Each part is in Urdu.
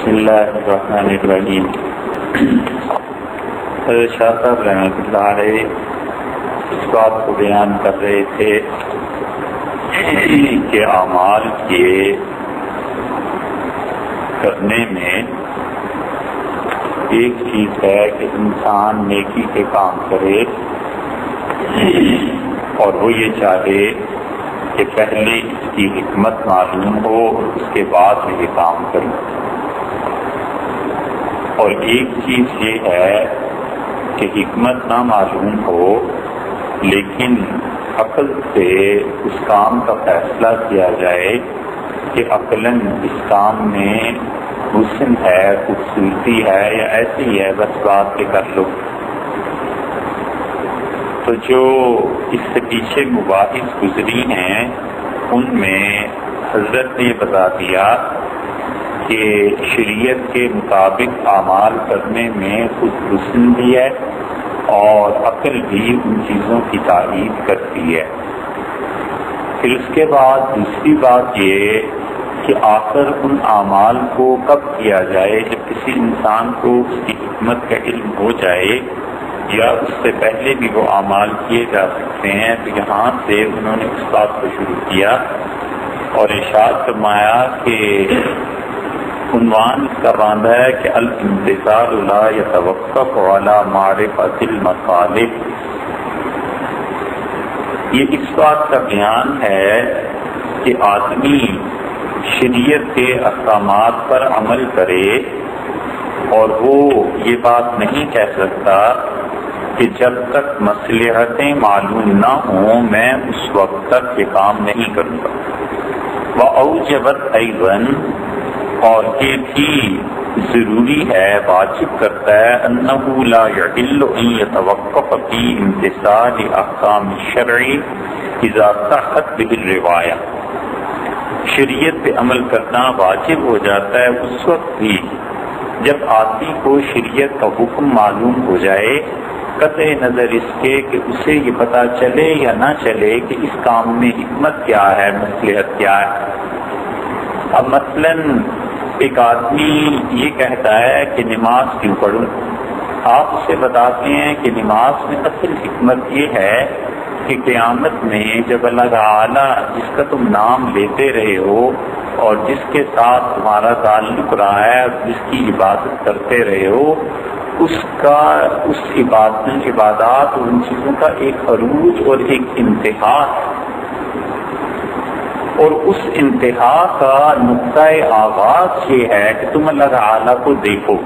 بسم اللہ الرحمن الرحیم۔ حضرت شاہ صاحب رحمۃ اللہ علیہ اس بات کو بیان کر رہے تھے کہ اعمال کے کرنے میں ایک چیز ہے کہ انسان نیکی کے کام کرے اور وہ یہ چاہے کہ پہلے اس کی حکمت معلوم ہو اور اس کے بعد میں یہ کام کرے، اور ایک چیز یہ ہے کہ حکمت نہ معلوم ہو لیکن عقل سے اس کام کا فیصلہ کیا جائے کہ عقلاً اس کام میں حسن ہے، خوبصورتی ہے یا ایسی ہے، بس بات کے کر لو۔ تو جو اس سے پیچھے مباحث گزری ہیں ان میں حضرت نے یہ بتا دیا کہ شریعت کے مطابق اعمال کرنے میں خود حسن بھی ہے اور عقل بھی ان چیزوں کی تائید کرتی ہے۔ پھر اس کے بعد دوسری بات یہ کہ آخر ان اعمال کو کب کیا جائے، جب کسی انسان کو اس کی حکمت کا علم ہو جائے یا اس سے پہلے بھی وہ اعمال کیے جا سکتے ہیں۔ تو یہاں سے انہوں نے اس بات کو شروع کیا اور ارشاد فرمایا کہ عنوان اس کا باندھا ہے کہ الامتثال لا يتوقف على معرفة المصالح۔ یہ اس بات کا بیان ہے کہ آدمی شریعت کے احکامات پر عمل کرے اور وہ یہ بات نہیں کہہ سکتا کہ جب تک مصلحتیں معلوم نہ ہوں میں اس وقت تک یہ کام نہیں کروں گا۔ وَأَوْجَبَتْ أَيْضًا، اور یہ بھی ضروری ہے، واجب کرتا ہے، أَنَّهُ لَا يَحِلُّ أَن يَتَوَقَّفَ فِي امتثال احکام الشرع اذا صحت به الروایہ۔ شریعت پہ عمل کرنا واجب ہو جاتا ہے اس وقت بھی جب آدمی کو شریعت کا حکم معلوم ہو جائے، قطع نظر اس کے کہ اسے یہ پتہ چلے یا نہ چلے کہ اس کام میں حکمت کیا ہے، مصلحت کیا ہے۔ اب مثلا ایک آدمی یہ کہتا ہے کہ نماز کیوں پڑھوں، آپ اسے بتاتے ہیں کہ نماز میں اصل حکمت یہ ہے کہ قیامت میں جب اللہ تعالیٰ جس کا تم نام لیتے رہے ہو اور جس کے ساتھ تمہارا تعلق رہا ہے اور جس کی عبادت کرتے رہے ہو، اس عبادات اور ان چیزوں کا ایک عروج اور ایک انتہا ہے، اور اس انتہا کا نقطۂ آغاز یہ ہے کہ تم اللہ تعالیٰ کو دیکھو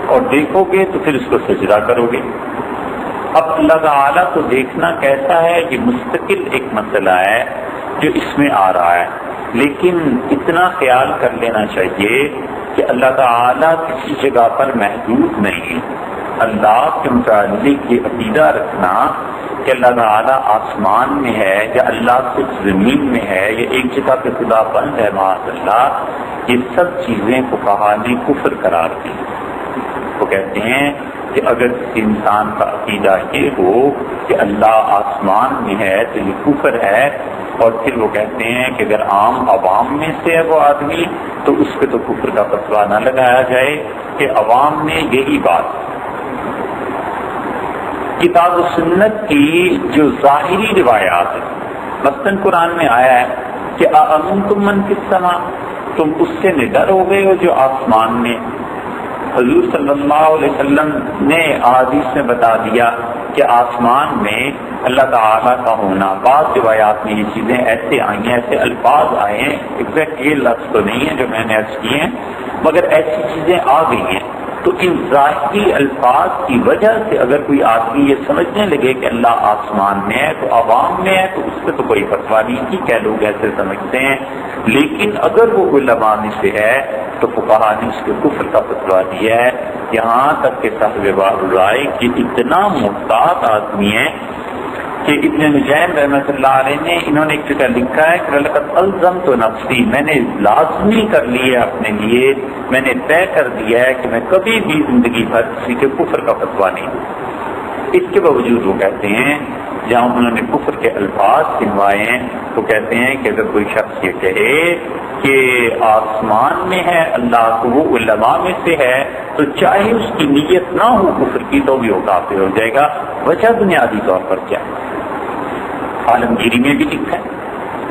اور دیکھو گے تو پھر اس کو سجدہ کرو گے۔ اب اللہ تعالیٰ کو دیکھنا کیسا ہے، یہ مستقل ایک مسئلہ ہے جو اس میں آ رہا ہے، لیکن اتنا خیال کر لینا چاہیے کہ اللہ تعالیٰ کسی جگہ پر محدود نہیں۔ اللہ کے متعلق یہ عقیدہ رکھنا کہ اللہ تعالیٰ آسمان میں ہے یا اللہ صرف زمین میں ہے یا ایک جگہ پہ خدا بند ہے معاذ اللہ، یہ سب چیزیں فقہا نے کفر قرار دی۔ وہ کہتے ہیں کہ اگر کسی انسان کا عقیدہ یہ ہو کہ اللہ آسمان میں ہے تو یہ کفر ہے، اور پھر وہ کہتے ہیں کہ اگر عام عوام میں سے ہے وہ آدمی تو اس پہ تو کفر کا فتویٰ نہ لگایا جائے کہ عوام میں یہی بات۔ کتاب و سنت کی جو ظاہری روایات ہیں، مثلاً قرآن میں آیا ہے کہ اَأَمِنْتُم مَّن فِی السَّمَاء، تم اس سے نڈر ہو گئے ہو جو آسمان میں۔ حضور صلی اللہ علیہ وسلم نے حدیث میں بتا دیا کہ آسمان میں اللہ تعالیٰ کا ہونا، بعض روایات میں یہ چیزیں ایسے آئی ہیں، ایسے الفاظ آئے ہیں، ایگزیکٹ یہ لفظ تو نہیں ہے جو میں نے عرض کیے ہیں، مگر ایسی چیزیں آ گئی ہیں۔ تو ان ظاہری الفاظ کی وجہ سے اگر کوئی آدمی یہ سمجھنے لگے کہ اللہ آسمان میں ہے تو عوام میں ہے تو اس پہ تو کوئی فتویٰ نہیں کی، کہ لوگ ایسے سمجھتے ہیں، لیکن اگر وہ علماء میں سے ہے تو فقہا نے اس کے کفر کا فتویٰ دیا ہے، یہاں تک کہ صاحب بحر الرائے کی اتنا محتاط آدمی ہے کہ ابن نجیم رحمۃ اللہ علیہ نے انہوں نے ایک جگہ لکھا ہے کہ لقد الزمت نفسی، میں نے لازمی کر لی ہے اپنے لیے، میں نے طے کر دیا ہے کہ میں کبھی بھی زندگی بھر کسی کے کفر کا فتویٰ نہیں دوں۔ اس کے باوجود وہ کہتے ہیں جہاں انہوں نے کفر کے الفاظ سنوائے ہیں تو کہتے ہیں کہ اگر کوئی شخص یہ کہے کہ آسمان میں ہے اللہ کو وہ علماء میں سے ہے تو چاہے اس کی نیت نہ ہو کفر کی تو بھی وہ کافر ہو جائے گا. وجہ بنیادی طور پر کیا عالمگیری میں بھی لکھا ہے.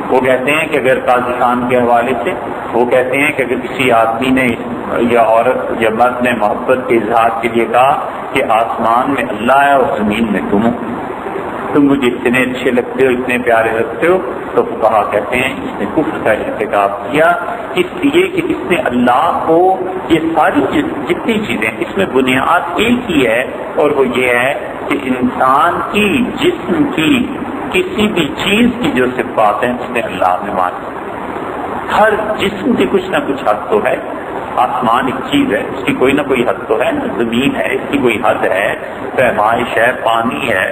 وہ کہتے ہیں کہ اگر قاضی خان کے حوالے سے وہ کہتے ہیں کہ اگر کسی آدمی نے یا عورت یا مرد نے محبت کے اظہار کے لیے کہا کہ آسمان میں اللہ ہے اور زمین میں تم مجھے اتنے اچھے لگتے ہو اتنے پیارے لگتے ہو تو فقہا کہتے ہیں اس نے کفر کا ارتکاب کیا اس لیے کہ اس نے اللہ کو یہ ساری جتنی چیزیں اس میں بنیاد ایک ہی ہے اور وہ یہ ہے کہ انسان کی جسم کی کسی بھی چیز کی جو صفات ہیں اس نے اللہ میں مانی. ہر جسم کی کچھ نہ کچھ حد تو ہے. آسمان ایک چیز ہے اس کی کوئی نہ کوئی حد تو ہے. زمین ہے اس کی کوئی حد ہے. پیمائش ہے پانی ہے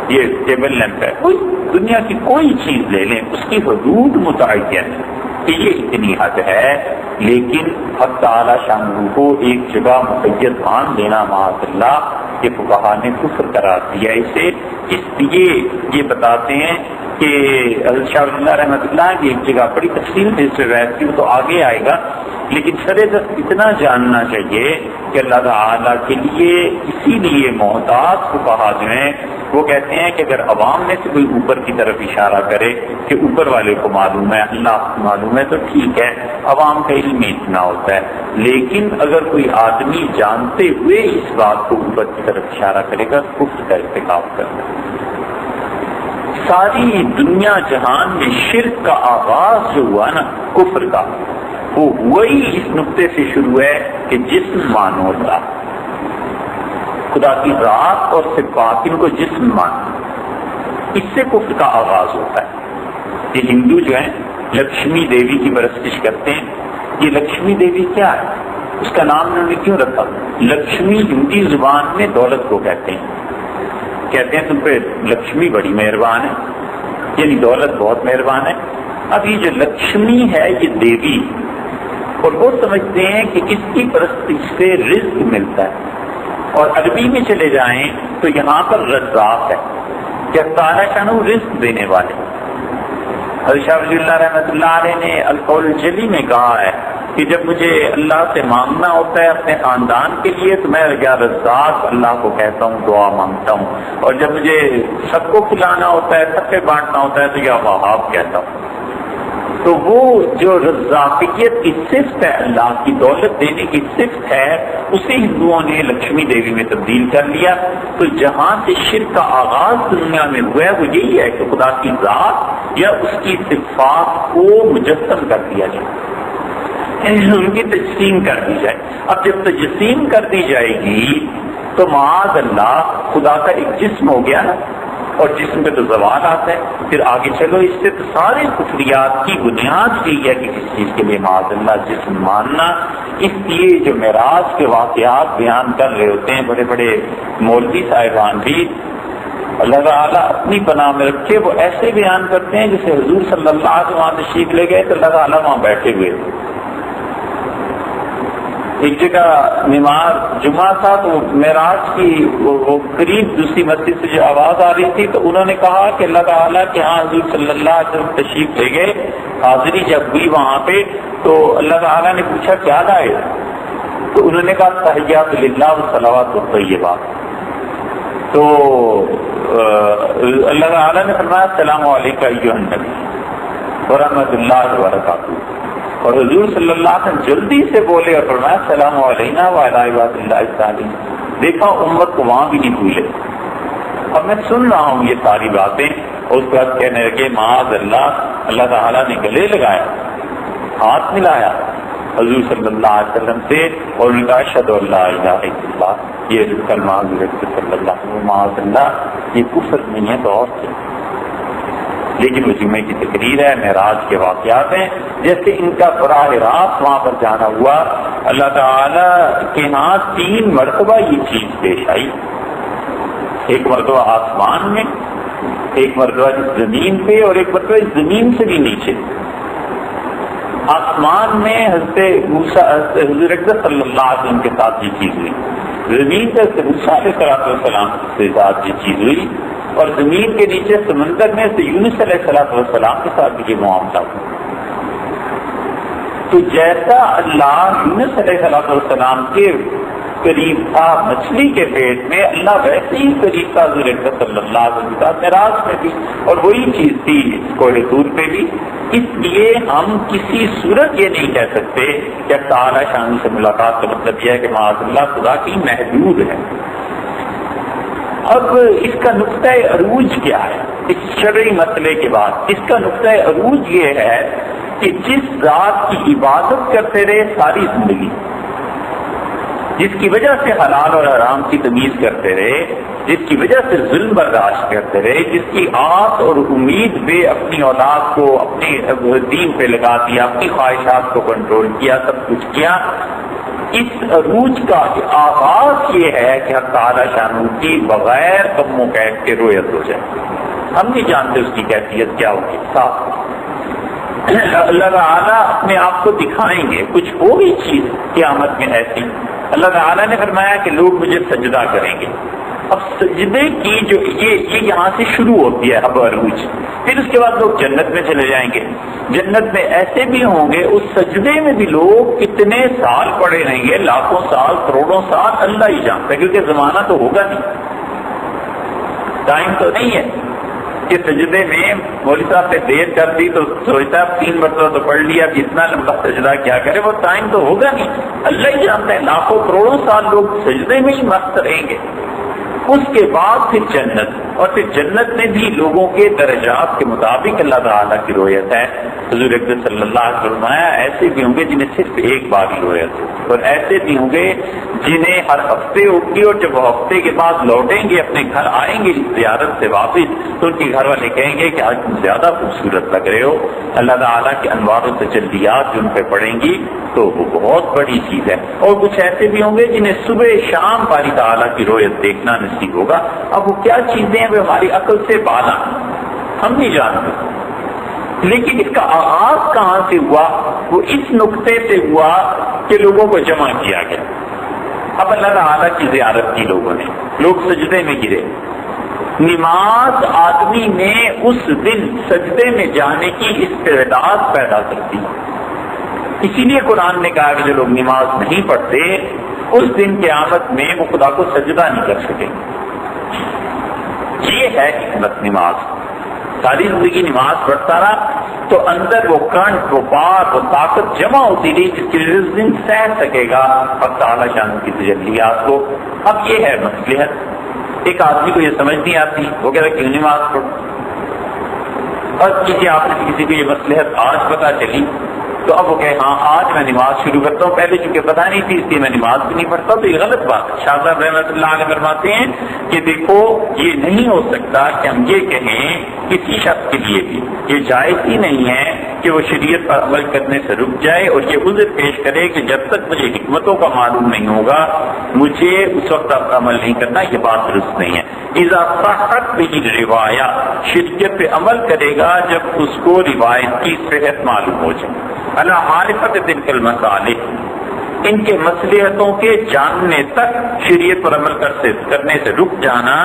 یہ ٹیبل لیمپ ہے. کوئی دنیا کی کوئی چیز لے لیں اس کی حدود متعین ہے کہ یہ اتنی حد ہے. لیکن حق تعالی شانہ کو ایک جگہ مقید مان دینا معاذ اللہ کہ فقہا نے کفر قرار دیا اسے. اس لیے یہ بتاتے ہیں کہ حضرت شاہ ولی اللہ رحمۃ اللہ کی ایک جگہ بڑی تفصیل سے اس روایت کی وہ تو آگے آئے گا لیکن سرے اتنا جاننا چاہیے کہ اللہ تعالیٰ کے لیے اسی لیے محتاط فقہا جو ہیں وہ کہتے ہیں کہ اگر عوام میں سے کوئی اوپر کی طرف اشارہ کرے کہ اوپر والے کو معلوم ہے اللہ کو معلوم ہے تو ٹھیک ہے عوام کا علم اتنا ہوتا ہے. لیکن اگر کوئی آدمی جانتے ہوئے اس بات کو اوپر کی طرف اشارہ کرے گا کفر کا ارتکاب کرنا. ساری دنیا جہان میں شرک کا آغاز جو ہوا نا کفر کا وہ وہی اس نقطے سے شروع ہے کہ جسم مانو اللہ خدا کی ذات اور صفات ان کو جسم مانو. اس سے کفر کا آغاز ہوتا ہے. یہ ہندو جو ہیں لکشمی دیوی کی پرستش کرتے ہیں. یہ لکشمی دیوی کیا ہے اس کا نام انہوں نے کیوں رکھا؟ لکشمی ہندی زبان میں دولت کو کہتے ہیں. کہتے ہیں تم پہ لکشمی بڑی مہربان ہے یعنی دولت بہت مہربان ہے. اب یہ جو لکشمی ہے یہ دیوی اور وہ سمجھتے ہیں کہ اس کی پرستش سے رزق ملتا ہے. اور عربی میں چلے جائیں تو یہاں پر رزاق ہے کہ تعالیٰ شانہ رزق دینے والے. حضرت شاہ ولی اللہ رحمۃ اللہ علیہ نے القول الجلی میں کہا ہے کہ جب مجھے اللہ سے مانگنا ہوتا ہے اپنے خاندان کے لیے تو میں یا رزاق اللہ کو کہتا ہوں دعا مانگتا ہوں اور جب مجھے سب کو کھلانا ہوتا ہے سب پہ بانٹنا ہوتا ہے تو یا وہاب کہتا ہوں. تو وہ جو رزاقیت کی صفت ہے اللہ کی دولت دینے کی صفت ہے اسے ہندوؤں نے لکشمی دیوی میں تبدیل کر لیا. تو جہاں سے شرک کا آغاز دنیا میں ہوا ہے وہ یہی ہے کہ خدا کی ذات یا اس کی صفات کو مجسم کر دیا جائے ان کی تجسیم کر دی جائے. اب جب تجسیم کر دی جائے گی تو معاذ اللہ خدا کا ایک جسم ہو گیا نا اور جسم پہ تو زوال آتا ہے. پھر آگے چلو اس سے تو سارے کفریات کی بنیاد یہی ہے کہ کسی چیز کے لیے معاذ اللہ جسم ماننا. اس لیے جو معراج کے واقعات بیان کر رہے ہوتے ہیں بڑے بڑے مولوی صاحبان بھی اللہ تعالیٰ اپنی پناہ میں رکھے وہ ایسے بیان کرتے ہیں جیسے حضور صلی اللہ علیہ وسلم وہاں تشریف لے گئے تو اللہ تعالیٰ وہاں بیٹھے ہوئے. ایک جگہ نماز جمعہ تھا تو معراج کی وہ قریب دوسری مسجد سے جو آواز آ رہی تھی تو انہوں نے کہا کہ اللہ تعالیٰ کہ ہاں حضور صلی اللہ علیہ وسلم تشریف لے گئے. حاضری جب ہوئی وہاں پہ تو اللہ تعالیٰ نے پوچھا کیا لائے تو انہوں نے کہا تحیات للہ والصلوات الطیبات. تو اللہ تعالیٰ نے فرمایا السلام علیکم ایھا النبی ورحمۃ اللہ وبرکاتہ. اور حضور صلی اللہ علیہ وسلم جلدی سے بولے اور فرمایا السلام علینا وعلی عباد اللہ الصالحین. دیکھا امت کو وہاں بھی نہیں بھولے. اب میں سن رہا ہوں یہ ساری باتیں اور اس کے بعد کہنے لگے معاذ اللہ تعالیٰ نے گلے لگایا ہاتھ ملایا حضور صلی اللہ علیہ وسلم سے اور ان کا اشہد ان لا الہ الا اللہ یہ کلمہ حضرت صلی اللہ علیہ وسلم معاذ اللہ یہ کفر نہیں ہے تو اور کیا. لیکن وہ جمعے کی تقریر ہے معراج کے واقعات ہیں جیسے ان کا براہ راست وہاں پر جانا ہوا. اللہ تعالیٰ کے ہاں 3 مرتبہ یہ چیز پیش آئی. ایک مرتبہ آسمان میں ایک مرتبہ زمین پہ اور ایک مرتبہ زمین سے بھی نیچے. آسمان میں حضرت موسیٰ حضور اکرم صلی اللہ علیہ وسلم کے ساتھ یہ چیز ہوئی. زمین پہ حضرت موسیٰ علیہ السلام کے ساتھ یہ چیز ہوئی. اور زمین کے نیچے سمندر میں سے یونس علیہ السلام کے ساتھ بھی یہ معاملہ ہوا۔ تو جیسا اللہ یونس علیہ السلام کے قریب تھا مچھلی کے پیٹ میں، اللہ ویسے ہی قریب تھا حضور اکرم صلی اللہ علیہ وسلم کا معراج میں بھی، اور وہی چیز تھی کوہ طور پہ بھی۔ اس لیے ہم کسی صورت یہ نہیں کہہ سکتے کہ تعالیٰ شان سے ملاقات کا مطلب یہ ہے کہ معاذ اللہ خدا کی محدود ہے۔ اب اس کا نقطۂ عروج کیا ہے اس شرعی مسئلے کے بعد؟ اس کا نقطۂ عروج یہ ہے کہ جس ذات کی عبادت کرتے رہے ساری زندگی، جس کی وجہ سے حلال اور حرام کی تمیز کرتے رہے، جس کی وجہ سے ظلم برداشت کرتے رہے، جس کی آس اور امید پہ اپنی اولاد کو اپنے دین پہ لگا دیا، اپنی خواہشات کو کنٹرول کیا، سب کچھ کیا، اس عروج کا آغاز یہ ہے کہ حق تعالی شانہ کی بغیر غم و کیف کے رویت ہو جائے۔ ہم نہیں جانتے اس کی کیفیت کیا ہوگی، صاف اللہ تعالیٰ اپنے آپ کو دکھائیں گے، کچھ ہوگی چیز قیامت میں ایسی۔ اللہ تعالیٰ نے فرمایا کہ لوگ مجھے سجدہ کریں گے۔ اب سجدے کی جو یہ یہاں سے شروع ہوتی ہے اب عروج، پھر اس کے بعد لوگ جنت میں چلے جائیں گے۔ جنت میں ایسے بھی ہوں گے، اس سجدے میں بھی لوگ کتنے سال پڑے رہیں گے، لاکھوں سال، کروڑوں سال، اللہ ہی جانتا ہے، کیونکہ زمانہ تو ہوگا نہیں، ٹائم تو نہیں ہے کہ سجدے میں مولوی صاحب نے دیر کر دی تو سوچتا ہے 3 مرتبہ تو پڑھ لیا، اب اتنا لمبا سجدہ کیا کرے، وہ ٹائم تو ہوگا نہیں، اللہ ہی جانتا ہے، لاکھوں کروڑوں سال لوگ سجدے میں ہی مست رہیں گے۔ اس کے بعد پھر جنت، اور پھر جنت میں بھی لوگوں کے درجات کے مطابق اللہ تعالیٰ کی رویت ہے۔ حضور اکرم صلی اللہ علیہ وسلم فرمایا ایسے بھی ہوں گے جنہیں صرف ایک بار کی رویت ہے، اور ایسے بھی ہوں گے جنہیں ہر ہفتے ہوگی، اور جب وہ ہفتے کے بعد لوٹیں گے اپنے گھر آئیں گے زیارت سے واپس تو ان کے گھر والے کہیں گے کہ آج تم زیادہ خوبصورت لگ رہے ہو۔ اللہ تعالیٰ کے انوار و تجلیات جو ان پہ پڑیں گی تو وہ بہت بڑی چیز ہے۔ اور کچھ ایسے بھی ہوں گے جنہیں صبح شام باری تعالیٰ کی رویت دیکھنا نصیب ہوگا۔ اب وہ کیا چیزیں ہیں وہ ہماری عقل سے بالا، ہم نہیں جانتے، لیکن اس کا آغاز کہاں سے ہوا؟ وہ اس نقطے سے ہوا کہ لوگوں کو جمع کیا گیا۔ اب اللہ تعالیٰ کی زیارت کی لوگوں نے، لوگ سجدے میں گرے۔ نماز آدمی میں اس دن سجدے میں جانے کی استعداد پیدا کرتی ہے، اسی لیے قرآن نے کہا کہ جو لوگ نماز نہیں پڑھتے اس دن قیامت میں وہ خدا کو سجدہ نہیں کر سکیں۔ یہ ہے حکمت نماز۔ ساری زندگی نماز پڑھتا رہا تو اندر وہ کنٹ، وہ بات، وہ طاقت جمع ہوتی رہی جس کی وجہ سے اس دن سہ سکے گا حق تعالی شان کی تجلیات کو۔ اب یہ ہے مصلحت۔ ایک آدمی کو یہ سمجھ نہیں آتی، وہ کہتا ہے کیوں نماز پڑھو؟ اور کسی آپ نے کسی کو یہ مصلحت آج پتہ چلی تو اب وہ کہے ہاں آج میں نماز شروع کرتا ہوں، پہلے چونکہ پتہ نہیں تھی اس لیے میں نماز بھی نہیں پڑھتا، تو یہ غلط بات ہے۔ شاہ صاحب رحمۃ اللہ علیہ فرماتے ہیں کہ دیکھو یہ نہیں ہو سکتا کہ ہم یہ کہیں کسی شخص کے لیے بھی، یہ جائز ہی نہیں ہے کہ وہ شریعت پر عمل کرنے سے رک جائے اور یہ عذر پیش کرے کہ جب تک مجھے حکمتوں کا معلوم نہیں ہوگا مجھے اس وقت آپ کا عمل نہیں کرنا، یہ بات درست نہیں ہے۔ اذا صحت به الروایات، شریعت پہ عمل کرے گا جب اس کو روایت کی صحت معلوم ہو جائے۔ اللہ معرفت تلک المصالح، ان کے مصلحتوں کے جاننے تک شریعت پر عمل کرنے سے رک جانا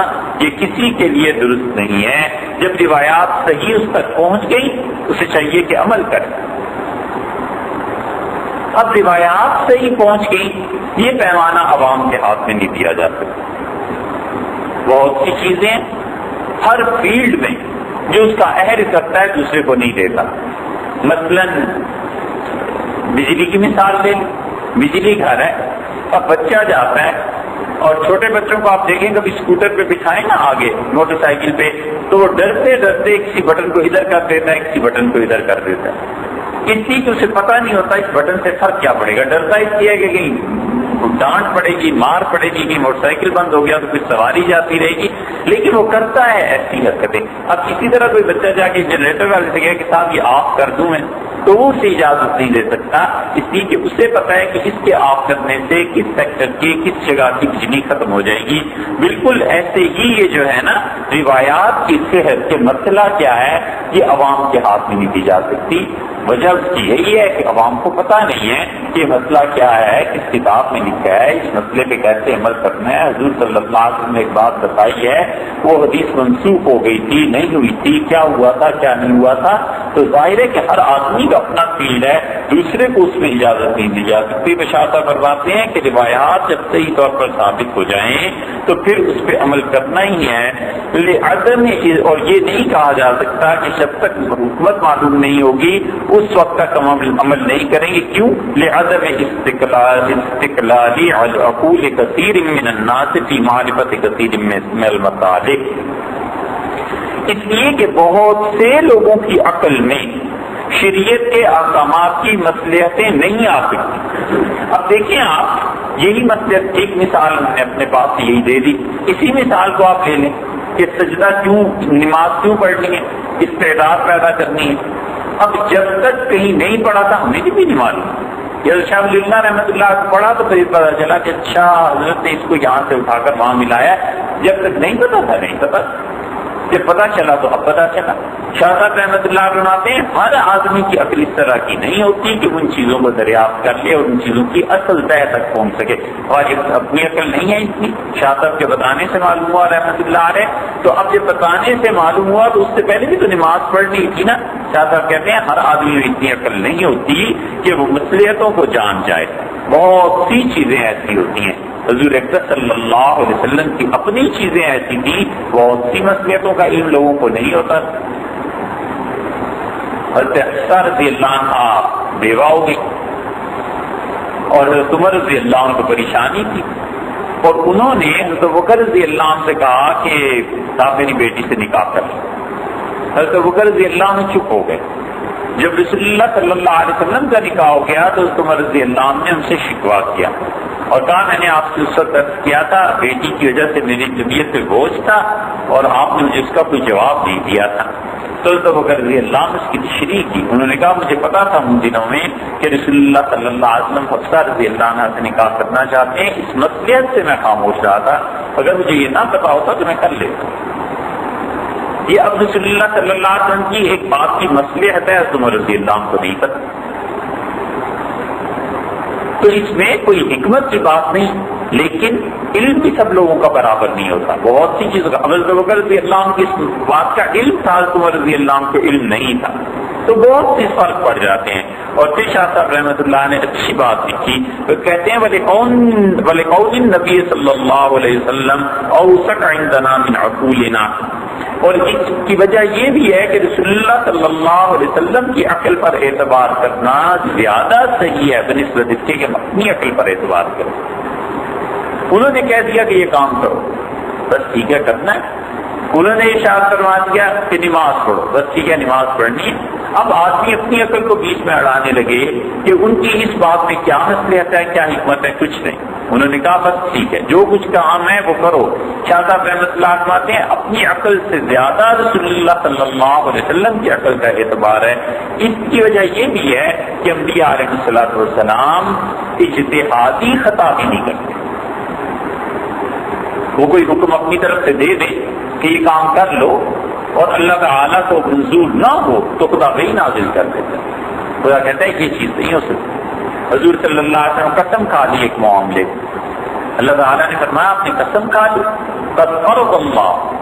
یہ کسی کے لیے درست نہیں ہے۔ جب روایات صحیح اس تک پہنچ گئی اسے چاہیے کہ عمل کرے۔ اب روایات صحیح پہنچ گئی، یہ پیمانہ عوام کے ہاتھ میں نہیں دیا جا سکتا۔ بہت سی چیزیں ہر فیلڈ میں جو اس کا اہل کرتا ہے دوسرے کو نہیں دیتا۔ مثلاً بجلی کی مثال لیں، بجلی گھر ہے، اب بچہ جاتا ہے اور چھوٹے بچوں کو آپ دیکھیں کبھی اسکوٹر پہ بٹھائیں نا آگے موٹر سائیکل پہ تو وہ ڈرتے ڈرتے کسی بٹن کو ادھر کر دیتا ہے، کسی بٹن کو ادھر کر دیتا ہے، اس لیے کہ اسے پتہ نہیں ہوتا اس بٹن سے فرق کیا پڑے گا۔ ڈرتا اس لیے کہ کہیں ڈانٹ پڑے گی، مار پڑے گی، کہ موٹر سائیکل بند ہو گیا تو پھر سواری جاتی رہے گی، لیکن وہ کرتا ہے ایسی حرکتیں۔ اب اسی طرح کوئی بچہ جا کے جنریٹر والے سے کہے کہ صاحب یہ آف کر دوں میں، تو وہ اسے اجازت نہیں دے سکتا، اس لیے کہ اسے پتا ہے کہ اس کے آف کرنے سے کس سیکٹر کی کس جگہ کی بجلی ختم ہو جائے گی۔ بالکل ایسے ہی یہ جو ہے نا روایات کی صحت کے مسئلہ کیا ہے، یہ عوام کے ہاتھ میں نہیں دی جا سکتی۔ وجہ اس کی یہی ہے کہ عوام کو پتہ نہیں ہے کہ مسئلہ کیا ہے، کس کتاب میں لکھا ہے، اس مسئلے پہ کیسے عمل کرنا ہے۔ حضور صلی اللہ علیہ وسلم نے ایک بات بتائی ہے، وہ حدیث منسوخ ہو گئی تھی، نہیں ہوئی تھی، کیا ہوا تھا کیا نہیں ہوا تھا، تو ظاہر ہے کہ ہر آدمی کا اپنا فیلڈ ہے، دوسرے کو اس میں اجازت نہیں دی جا سکتی۔ بشارت فرماتے ہیں کہ روایات جب صحیح طور پر ثابت ہو جائیں تو پھر اس پہ عمل کرنا ہی ہے۔ عدم، اور یہ نہیں کہا جا سکتا کہ جب تک حکومت معلوم نہیں ہوگی اس وقت تک ہم عمل نہیں کریں گے۔ کیوں؟ لعدم استقلال عقول کثیر من الناس فی معرفت کثیر من المصالح، اس لیے کہ بہت سے لوگوں کی عقل میں شریعت کے احکامات کی مصلحتیں نہیں آ سکتی۔ اب دیکھیں آپ، یہی مصلحت ایک مثال ہم نے اپنے پاس یہی دے دی، اسی مثال کو آپ لے لیں کہ سجدہ کیوں، نماز کیوں پڑھنی ہے، استعداد پیدا کرنی ہے۔ اب جب تک کہیں نہیں پڑھا تھا ہمیں بھی نہیں معلوم، جب شاہ ولی اللہ رحمۃ اللہ کو پڑھا تو پھر پتا چلا کہ اچھا حضرت نے اس کو یہاں سے اٹھا کر وہاں ملایا، جب تک نہیں پتا تھا نہیں پتا، جب پتا چلا تو اب پتا چلا۔ شاہ صاحب رحمۃ اللہ فرماتے ہیں ہر آدمی کی عقل اس طرح کی نہیں ہوتی کہ ان چیزوں کو دریافت کر لے اور ان چیزوں کی اصل تہ تک پہنچ سکے، اور اپنی عقل نہیں ہے اتنی۔ شاہ صاحب کے بتانے سے معلوم ہوا رحمۃ اللہ علیہ، تو اب جب بتانے سے معلوم ہوا تو اس سے پہلے بھی تو نماز پڑھنی تھی نا۔ شاہ صاحب کہتے ہیں ہر آدمی میں اتنی عقل نہیں ہوتی کہ وہ مصلحتوں کو جان جائے، بہت سی چیزیں ایسی ہوتی ہیں۔ حضور اکرم صلی اللہ علیہ وسلم کی اپنی چیزیں ایسی تھیں، بہت سی مصلحتوں کا علم لوگوں کو نہیں ہوتا۔ حضرت حفصہ رضی اللہ عنہ بیوہ ہو گئی اور حضرت عمر رضی اللہ عنہ کو پریشانی تھی، اور انہوں نے حضرت بکر رضی اللہ عنہ سے کہا کہ آپ میری بیٹی سے نکاح کر لیں۔ حضرت بکر رضی اللہ عنہ چپ ہو گئے۔ جب رسول اللہ صلی اللہ علیہ وسلم کا نکاح ہو گیا تو حضرت عمر رضی اللہ عنہ نے ان سے شکوہ کیا اور کہا میں نے آپ سے اس وقت عرض کیا تھا، بیٹی کی وجہ سے میری طبیعت پہ بوجھ تھا اور آپ نے مجھے اس کا کوئی جواب نہیں دیا تھا۔ تو حضرت بکر رضی اللہ عنہ اس کی تشریح کی، انہوں نے کہا مجھے پتا تھا ان دنوں میں کہ رسول اللہ صلی اللہ علیہ وسلم حفصہ رضی اللہ عنہ سے نکاح کرنا چاہتے ہیں، اس مصلحت سے میں خاموش رہا تھا، اگر مجھے یہ نہ پتا ہوتا تو میں کر لیتا۔ یہ اب رسول اللہ صلی اللہ علیہ وسلم کی ایک بات کی مصلحت ہے، حضرت عمر رضی اللہ عنہ کو نہیں پتا، تو اس میں کوئی حکمت کی بات نہیں، لیکن علم بھی سب لوگوں کا برابر نہیں ہوتا، بہت سی چیزوں کا۔ حضرت بکر رضی اللہ عنہ کی اس بات کا علم تھا، حضرت عمر رضی اللہ عنہ کو علم نہیں تھا، تو بہت سے فرق پڑ جاتے ہیں۔ اور پھر شاہ صاحب رحمۃ اللہ نے اچھی بات لکھی، وہ کہتے ہیں وَلِقَوْلِ النَّبِيِّ صلی اللہ علیہ وسلم أَوْسَعَ عِنْدَنَا مِنْ عَقُولِنَا، اور اس کی وجہ یہ بھی ہے کہ رسول اللہ صلی اللہ علیہ وسلم کی عقل پر اعتبار کرنا زیادہ صحیح ہے بنسبت اس کے کہ ہم اپنی عقل پر اعتبار کریں۔ انہوں نے کہہ دیا کہ یہ کام کرو، بس ٹھیک ہے کرنا ہے۔ انہوں نے ارشاد فرما دیا کہ نماز پڑھو، بس ٹھیک ہے نماز پڑھنی ہے۔ اب آدمی اپنی عقل کو بیچ میں اڑانے لگے کہ ان کی اس بات میں کیا مصلحت ہے کیا حکمت ہے، کچھ نہیں۔ انہوں نے کہا بس ٹھیک ہے جو کچھ کام ہے وہ کرو۔ شاہ صاحب رحمۃ اللہ فرماتے ہیں اپنی عقل سے زیادہ رسول اللہ صلی اللہ علیہ وسلم کی عقل کا اعتبار ہے۔ اس کی وجہ یہ بھی ہے کہ انبیاء علیہ الصلوۃ والسلام اجتہادی خطا بھی نہیں کرتے، وہ کوئی حکم اپنی طرف سے دے دے کہ یہ کام کر لو اور اللہ تعالیٰ کو منظور نہ ہو تو خدا وہی نازل کر دیتا ہے، خدا کہتا ہے کہ یہ چیز نہیں ہو سکتی۔ حضور صلی اللہ علیہ وسلم قسم کھا لی ایک معاملے، اللہ تعالیٰ نے فرمایا آپ نے قسم کھا لی، قد فرض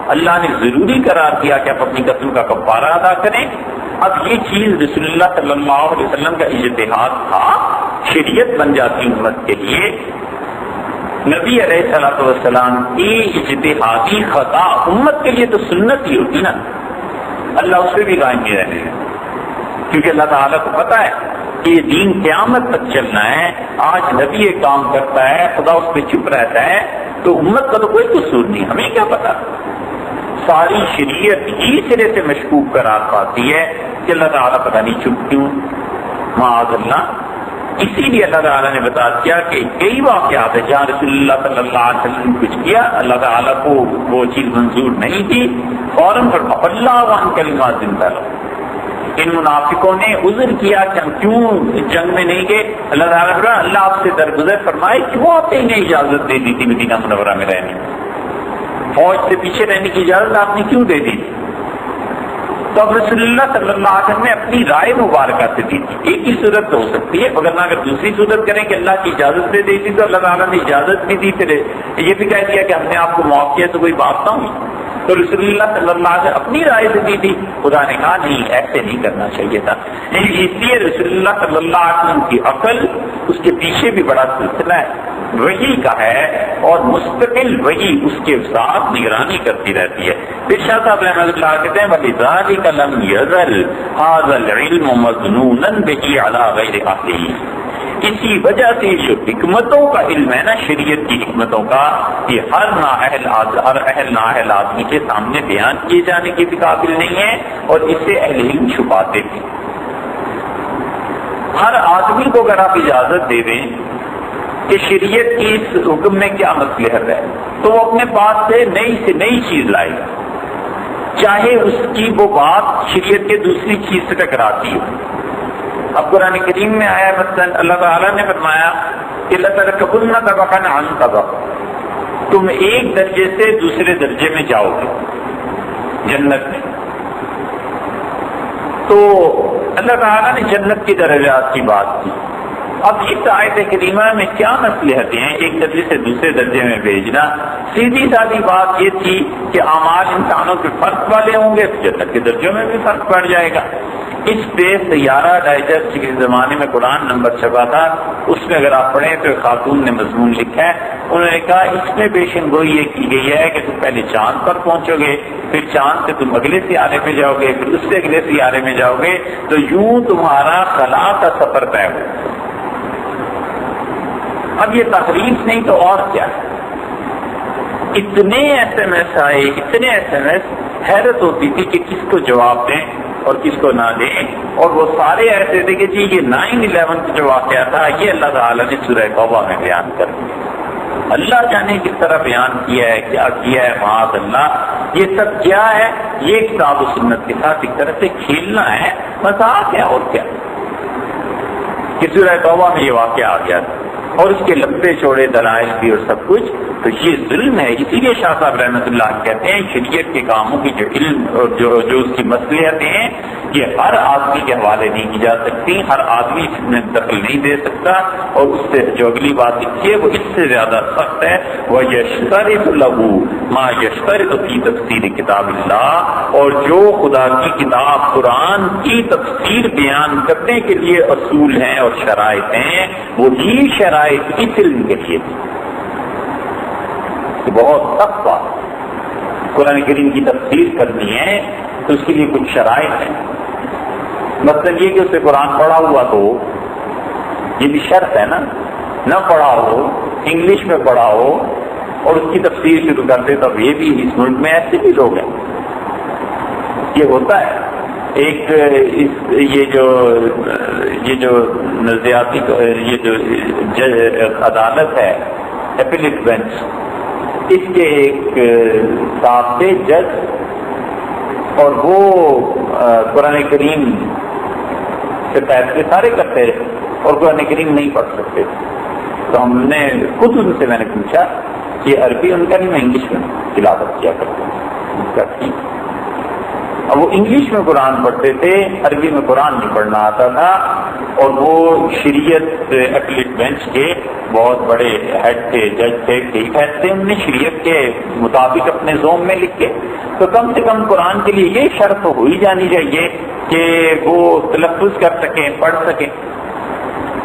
اللہ نے ضروری قرار دیا کہ آپ اپنی قسم کا کفارہ ادا کریں۔ اب یہ چیز رسول اللہ صلی اللہ علیہ وسلم کا اجتہاد تھا، شریعت بن جاتی امت کے لیے۔ نبی علیہ الصلوۃ والسلام کی اجتہادی خطا امت کے لیے تو سنت ہی ہوتی نا، اللہ اس پہ بھی قائم نہیں رہے گا، کیونکہ اللہ تعالیٰ کو پتا ہے کہ یہ دین قیامت تک چلنا ہے۔ آج نبی ایک کام کرتا ہے خدا اس پہ چپ رہتا ہے تو امت کا تو کوئی قصور نہیں، ہمیں کیا پتا، ساری شریعت ہی سرے سے مشکوک قرار پاتی ہے کہ اللہ تعالیٰ پتہ نہیں چپ کیوں، معاذ اللہ۔ اسی لیے اللہ تعالیٰ نے بتا دیا کہ کئی واقعات ہیں جہاں رسول اللہ صلی اللہ علیہ وسلم نے کچھ کیا، اللہ تعالیٰ کو وہ چیز منظور نہیں تھی، فوراً پر اللہ وان کلمات زندہ رہو، ان منافقوں نے عذر کیا کہ ہم کیوں جنگ میں نہیں گئے. اللہ تعالیٰ نے اللہ آپ سے درگزر فرمائے کیوں آپ نے انہیں اجازت دے دی تھی مدینہ منورہ میں رہنے, فوج سے پیچھے رہنے کی اجازت آپ نے کیوں دے دی؟ تو اب رسول اللہ صلی اللہ علیہ وسلم نے اپنی رائے مبارکہ سے دی تھی. ایک ہی صورت تو ہو سکتی ہے, مگر نہ اگر دوسری صورت کریں کہ اللہ کی اجازت سے دی تھی تو اللہ تعالیٰ نے اجازت بھی دی, پھر یہ بھی کہہ دیا کہ ہم نے آپ کو معاف کیا تو کوئی بات نہ ہوئی. تو رسول اللہ صلی اللہ علیہ وسلم اپنی رائے سے دی تھی, خدا نے کہا نہیں ایسے نہیں کرنا چاہیے تھا. اس لیے رسول اللہ صلی اللہ علیہ وسلم کی عقل, اس کے پیچھے بھی بڑا سلسلہ ہے وحی کا ہے, اور مستقل وحی اس کے ساتھ نگرانی کرتی رہتی ہے. پھر شاہ صاحب رحمۃ اللہ کہتے ہیں وَلِذَلِكَ لَمْ يَزَلْ هَذَا الْعِلْمُ مَظْنُونًا بِهِ عَلَى غَيْرِ أَهْلِهِ. اسی وجہ سے جو حکمتوں کا علم ہے نا, شریعت کی حکمتوں کا, یہ ہر اہل نااہل آدمی کے سامنے بیان کیے جانے کے بھی قابل نہیں ہے, اور اسے اہل علم چھپاتے بھی. ہر آدمی کو اگر آپ اجازت دے دیں کہ شریعت کی اس حکم میں کیا مصلحت ہے, تو وہ اپنے پاس سے نئی چیز لائے گا, چاہے اس کی وہ بات شریعت کے دوسری چیز سے ٹکراتی ہو. اب قرآن کریم میں آیا مثلا اللہ تعالیٰ نے فرمایا کہ لَتَرْكَبُنَّ طَبَقًا عَنْ طَبَقٍ, تم ایک درجے سے دوسرے درجے میں جاؤ گے جنت میں. تو اللہ تعالیٰ نے جنت کی درجات کی بات کی. اب اس آیت کریمہ میں کیا مصلحتیں ہیں ایک درجے سے دوسرے درجے میں بھیجنا؟ سیدھی سادی بات یہ تھی کہ اعمال انسانوں کے فرق والے ہوں گے تو جنت کے درجوں میں بھی فرق پڑ جائے گا. اس پہ سیارہ ڈائجسٹ کے زمانے میں قرآن نمبر چھپا تھا, اس میں اگر آپ پڑھیں تو خاتون نے مضمون لکھا ہے, انہوں نے کہا اس میں پیشن گوئی یہ کی گئی ہے کہ تم پہلے چاند پر پہنچو گے, پھر چاند سے تم اگلے سیارے پہ جاؤ گے, پھر اس سے اگلے سیارے میں جاؤ گے, تو یوں تمہارا خلا کا سفر طے ہو. اب یہ تحریف نہیں تو اور کیا ہے. اتنے ایس ایم ایس آئے, اتنے ایس ایم ایس, حیرت ہوتی تھی کہ کس کو جواب دیں اور کس کو نہ دیں, اور وہ سارے ایسے تھے کہ جی یہ 9/11 کا جو واقعہ تھا یہ اللہ تعالیٰ نے سورہ توبہ میں بیان کر دیا. اللہ جانے کس طرح بیان کیا ہے, کیا کیا ہے, معاذ اللہ. یہ سب کیا ہے, یہ کتاب و سنت کے ساتھ ایک طرح سے کھیلنا ہے, مذاق ہے اور کیا. کہ سورہ توبہ میں یہ واقعہ آ گیا تھا اور اس کے لمبے چوڑے دلائل بھی اور سب کچھ, تو یہ ظلم ہے. اسی لیے شاہ صاحب رحمۃ اللہ کہتے ہیں شریعت کے کاموں کی جو علم اور جو اس کی مصلحتیں ہیں یہ ہر آدمی کے حوالے نہیں کی جا سکتی, ہر آدمی اس میں دخل نہیں دے سکتا, اور اس سے جو اگلی بات لکھی ہے وہ اس سے زیادہ سخت ہے. وہ یشترط لہو ما یشترط فی تفسیر کتاب اللہ, اور جو خدا کی کتاب قرآن کی تفسیر بیان کرنے کے لیے اصول ہیں اور شرائط ہیں, وہی شرائط اس علم کے لیے بھی. بہت سخت بات, قرآن کریم کی تفسیر کرنی ہے تو اس کے لیے کچھ شرائط ہیں. مطلب یہ کہ اسے قرآن پڑھا ہوا تو یہ بھی شرط ہے نا, نہ پڑھا ہو, انگلش میں پڑھا ہو اور اس کی تفسیر شروع کر دے, تو یہ بھی اس ملک میں ایسے بھی لوگ ہیں, یہ ہوتا ہے. ایک یہ جو نظریاتی یہ جو عدالت ہے اپیلیٹ بینچ, اس کے ایک صاحب تھے جج, اور وہ قرآن کریم سے فیصلے سارے کرتے اور قرآن کریم نہیں پڑھ سکتے. تو ہم نے خود ان سے میں نے پوچھا کہ عربی ان کا نہیں, میں انگلش میں تلاوت کیا کرتا ہوں. ان کا ٹھیک. اب وہ انگلش میں قرآن پڑھتے تھے, عربی میں قرآن نہیں پڑھنا آتا تھا, اور وہ شریعت اپیلیٹ بینچ کے بہت بڑے ہیڈ تھے, جج تھے, کئی فیصلے انہوں نے شریعت کے مطابق اپنے زوم میں لکھے. تو کم سے کم قرآن کے لیے یہ شرط ہو ہی جانی چاہیے کہ وہ تلفظ کر سکیں, پڑھ سکیں.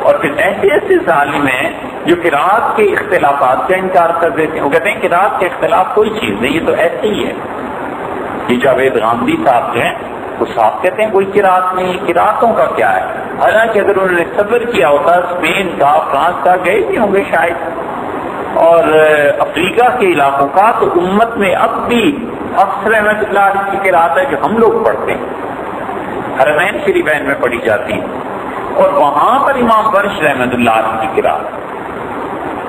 اور پھر ایسے ایسے ظالم ہیں جو قرأت کے اختلافات کا انکار کر دیتے ہیں. وہ کہتے ہیں قرأت کے اختلاف کوئی چیز نہیں, یہ تو ایسے ہی ہے. یہ جاوید غامدی صاحب جو ہیں وہ صاحب کہتے ہیں کوئی قرأت نہیں, قرأتوں کا کیا ہے. حالانکہ اگر انہوں نے صبر کیا ہوتا اسپین کا, فرانس کا, گئے بھی ہوں گے شاید, اور افریقہ کے علاقوں کا, تو امت میں اب بھی اکثر احمد اللہ علیہ کی قرأت ہے جو ہم لوگ پڑھتے ہیں, حرمین شریفین میں پڑھی جاتی ہے, اور وہاں پر امام ورش رحمۃ اللہ علیہ کی قرأت.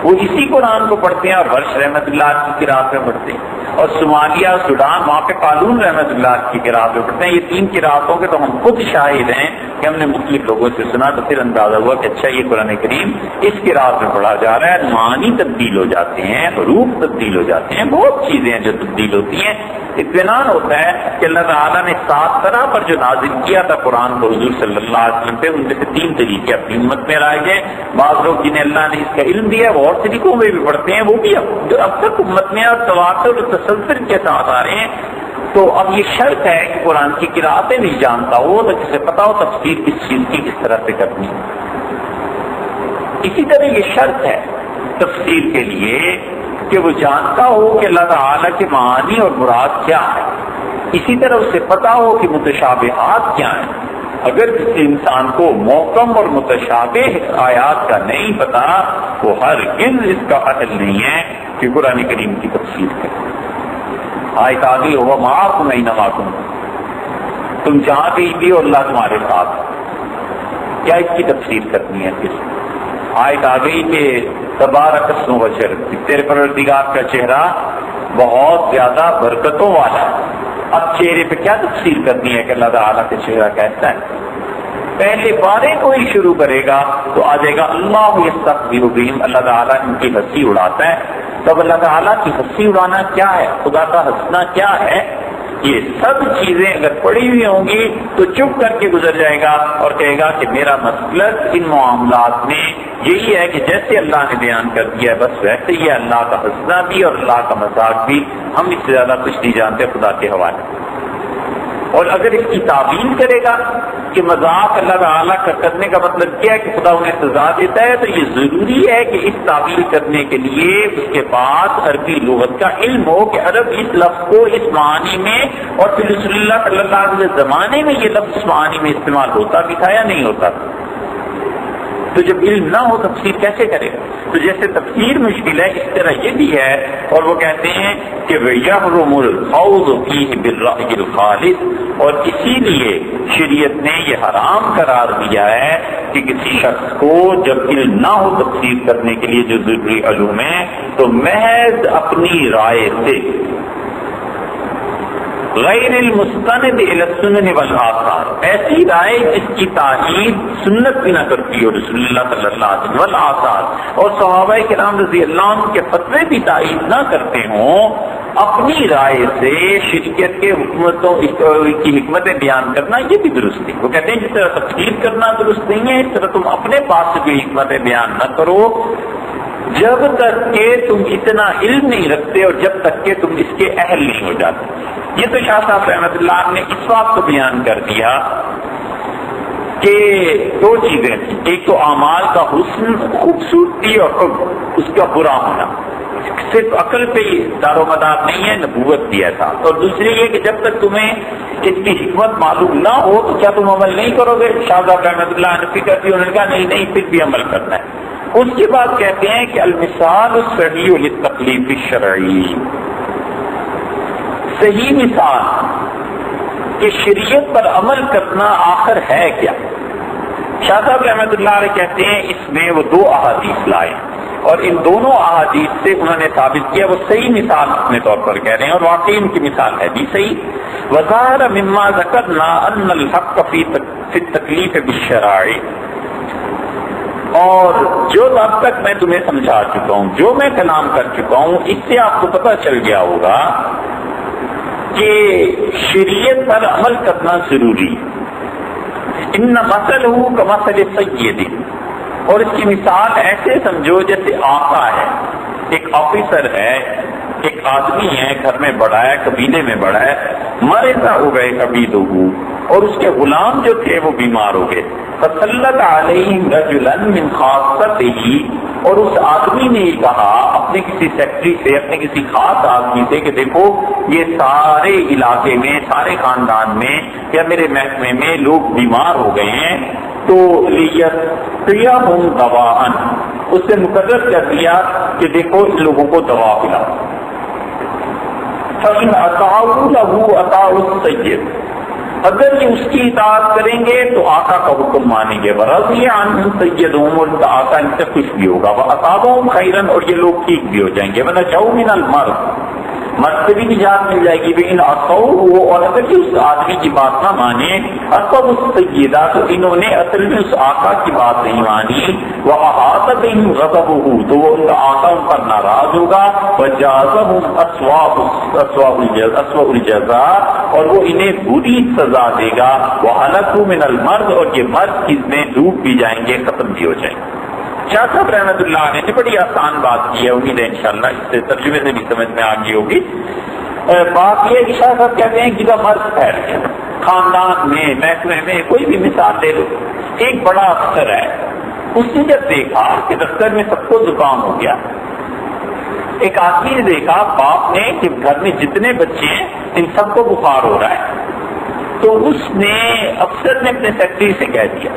وہ اسی قرآن کو پڑھتے ہیں اور ورش رحمت اللہ کی قرات میں پڑھتے ہیں، اور صومالیہ سوڈان وہاں پہ قالون رحمت اللہ کی قرات میں پڑھتے ہیں۔ یہ 3 قراتوں کے تو ہم خود شاہد ہیں کہ ہم نے مختلف لوگوں سے سنا، تو پھر اندازہ ہوا کہ اچھا یہ قرآن کریم اس قرات میں پڑھا جا رہا ہے۔ معنی تبدیل ہو جاتے ہیں، حروف تبدیل ہو جاتے ہیں، بہت چیزیں ہیں جو تبدیل ہوتی ہیں۔ اطمینان ہوتا ہے کہ اللہ تعالیٰ نے 7 طرح پر جو نازل کیا تھا قرآن کو حضور صلی اللہ علیہ وسلم پہ، ان میں سے 3 طریقے اپنی امت میں لائے گئے۔ بعض لوگ جنہیں اللہ نے اس کا علم دیا وہ اور طریقوں میں بھی پڑھتے ہیں، وہ بھی جو اب تک امت میں اور تواتر اور تسلسل کے ساتھ آ رہے ہیں۔ تو اب یہ شرط ہے کہ قرآن کی قراتیں نہیں جانتا ہو تو جسے پتا ہو تفسیر کس چیز کی کس طرح سے کرنی ہے۔ اسی طرح یہ شرط ہے تفسیر کے لیے کہ وہ جانتا ہو کہ اللہ تعالیٰ کے معانی اور مراد کیا ہے، اسی طرح اسے پتا ہو کہ متشابہات کیا ہیں۔ اگر کسی انسان کو محکم اور متشابہ آیات کا نہیں پتا وہ ہرگز اس کا اہل نہیں ہے کہ قرآن کریم کی تفسیر کرے۔ آیت آگئی ہوا معاکم اینما کنتم، تم جہاں کہیں بھی ہو اللہ تمہارے ساتھ، کیا اس کی تفسیر کرنی ہے؟ کس آیت آ گئی کہ تبارک اسم وجہ، تیرے پروردگار کا چہرہ بہت زیادہ برکتوں والا ہے۔ اب چہرے پہ کیا تفسیر کرنی ہے کہ اللہ تعالیٰ کا چہرہ کیسا ہے؟ پہلے بارے کو ہی شروع کرے گا تو آ جائے گا اللہ یستہزئ بہم، اللہ تعالیٰ ان کی ہنسی اڑاتا ہے۔ تب اللہ تعالیٰ کی ہنسی اڑانا کیا ہے، خدا کا ہنسنا کیا ہے، یہ سب چیزیں اگر پڑھی ہوئی ہوں گی تو چپ کر کے گزر جائے گا اور کہے گا کہ میرا مسلک ان معاملات میں یہی ہے کہ جیسے اللہ نے بیان کر دیا ہے بس ویسے ہی ہے، اللہ کا ہنسنا بھی اور اللہ کا مذاق بھی، ہم اس سے زیادہ کچھ نہیں جانتے خدا کے حوالے۔ اور اگر اس کی تعبیر کرے گا کہ مذاق اللہ تعالیٰ کا کرنے کا مطلب کیا ہے کہ خدا انہیں سزا دیتا ہے، تو یہ ضروری ہے کہ اس تعبیر کرنے کے لیے اس کے پاس عربی لغت کا علم ہو کہ عرب اس لفظ کو اس معنی میں، اور پھر رسول اللہ صلی اللہ علیہ وسلم زمانے میں یہ لفظ اس معنی میں استعمال ہوتا بھی تھا یا نہیں ہوتا تھا۔ تو جب علم نہ ہو تفسیر کیسے کرے گا؟ تو جیسے تفسیر مشکل ہے اس طرح یہ بھی ہے، اور وہ کہتے ہیں کہ وَيَحْرُمُ الْخَوْضُ فِيهِ بِالرَّأْيِ الْخَالِصِ، اور اسی لیے شریعت نے یہ حرام قرار دیا ہے کہ کسی شخص کو جب علم نہ ہو تفسیر کرنے کے لیے جو ضروری علوم ہے تو محض اپنی رائے سے غیر المستند الی السنن والآثار، ایسی رائے جس کی تائید سنت بھی نہ کرتی ہو رسول اللہ صلی اللہ علیہ وسلم والآثار، اور صحابہ کرام رضی اللہ عنہ کے فتوے بھی تائید نہ کرتے ہوں، اپنی رائے سے شریعت کے حکمتوں کی حکمتیں بیان کرنا یہ بھی درست نہیں۔ وہ کہتے ہیں جس طرح تفسیر کرنا درست نہیں ہے اس طرح تم اپنے پاس سے کوئی حکمتیں بیان نہ کرو جب تک کہ تم اتنا علم نہیں رکھتے اور جب تک کہ تم اس کے اہل نہیں ہو جاتے۔ یہ تو شاہ صاحب رحمۃ اللہ نے اس بات کو بیان کر دیا کہ 2 چیزیں تھیں، ایک تو اعمال کا حسن، خوبصورتی، اور اس کا برا ہونا، صرف عقل پہ ہی دار و مدار نہیں ہے، نبوت بھی ایسا، اور دوسری یہ کہ جب تک تمہیں اس کی حکمت معلوم نہ ہو تو کیا تم عمل نہیں کرو گے؟ شاہ صاحب رحمۃ اللہ نے فکر کی، انہوں نے کہا نہیں پھر بھی عمل کرنا ہے۔ اس کے بعد کہتے ہیں کہ المثال الصحیح للتکلیف الشرعی، صحیح مثال کہ شریعت پر عمل کرنا آخر ہے کیا؟ شاہ صاحب رحمۃ اللہ علیہ کہتے ہیں اس میں وہ 2 احادیث لائے اور ان دونوں احادیث سے انہوں نے ثابت کیا وہ صحیح مثال اپنے طور پر کہہ رہے ہیں، اور واقعی ان کی مثال ہے بھی صحیح۔ وظاہر مما ذکرنا ان الحق فی التکلیف بالشرائع، اور جو اب تک میں تمہیں سمجھا چکا ہوں، جو میں کلام کر چکا ہوں، اس سے آپ کو پتہ چل گیا ہوگا کہ شریعت پر عمل کرنا ضروری ہے۔ ان مثلہ کمثل سید، اور اس کی مثال ایسے سمجھو جیسے آقا ہے، ایک آفیسر ہے، ایک آدمی ہے، گھر میں بڑا ہے، قبیلے میں بڑا ہے، مرض ہو گئے قبیلہ، اور اس کے غلام جو تھے وہ بیمار ہو گئے، فسلط علیہم رجلا من خاصتہ، اور اس آدمی نے یہ کہا اپنے کسی سیکٹری سے، اپنے کسی خاص آدمی سے کہ دیکھو یہ سارے علاقے میں، سارے خاندان میں یا میرے محکمے میں لوگ بیمار ہو گئے ہیں، تو لیَسْقِیَهُمْ دَوَاءً، اس سے مقرر کر دیا کہ دیکھو ان لوگوں کو دوا پلاؤ۔ فَإِنْ أَطَاعُوا لَهُ أَطَاعُوا السَّيِّدَ، اگر یہ اس کی اطاعت کریں گے تو آقا کا حکم مانیں گے، ورضی عنہم سیدہم، اور ان کا آقا ان سے خوش بھی ہوگا، وأصابہم خیرا، اور یہ لوگ ٹھیک بھی ہو جائیں گے، ونجوا من المرض، مرض سے بھی نجات مل جائے گی، لیکن اصوہ، اور اگر یہ اس آدمی کی بات نہ مانے، اصب السیدہ، تو انہوں نے اصل میں اس آقا کی بات نہیں مانی، وأحاط بہم غضبہ، تو وہ ان کا آقا ان پر ناراض ہوگا، وجازہم اسوأ الجزاء، اور وہ انہیں بری سزا دے گا، وہلکوا من المرض، اور یہ مرض اس میں ڈوب بھی جائیں گے، ختم بھی ہو جائیں گے۔ شاہ صاحب رحمۃ اللہ علیہ نے بڑی آسان بات کی ہے، امید ہے انشاءاللہ اس سے ترجمے سے بھی سمجھ میں آ گئی ہوگی۔ بات یہ ہے کہ شاہ صاحب کہتے ہیں کہ جب مرض پھیل گیا خاندان میں، محکمے میں، کوئی بھی مثال لے لو، ایک بڑا افسر ہے، اس نے جب دیکھا کہ دفتر میں سب کو زکام ہو گیا، ایک آدمی نے دیکھا باپ نے کہ گھر میں جتنے بچے ہیں ان سب کو بخار ہو رہا ہے، تو اس نے افسر نے اپنے سیکرٹری سے کہہ دیا،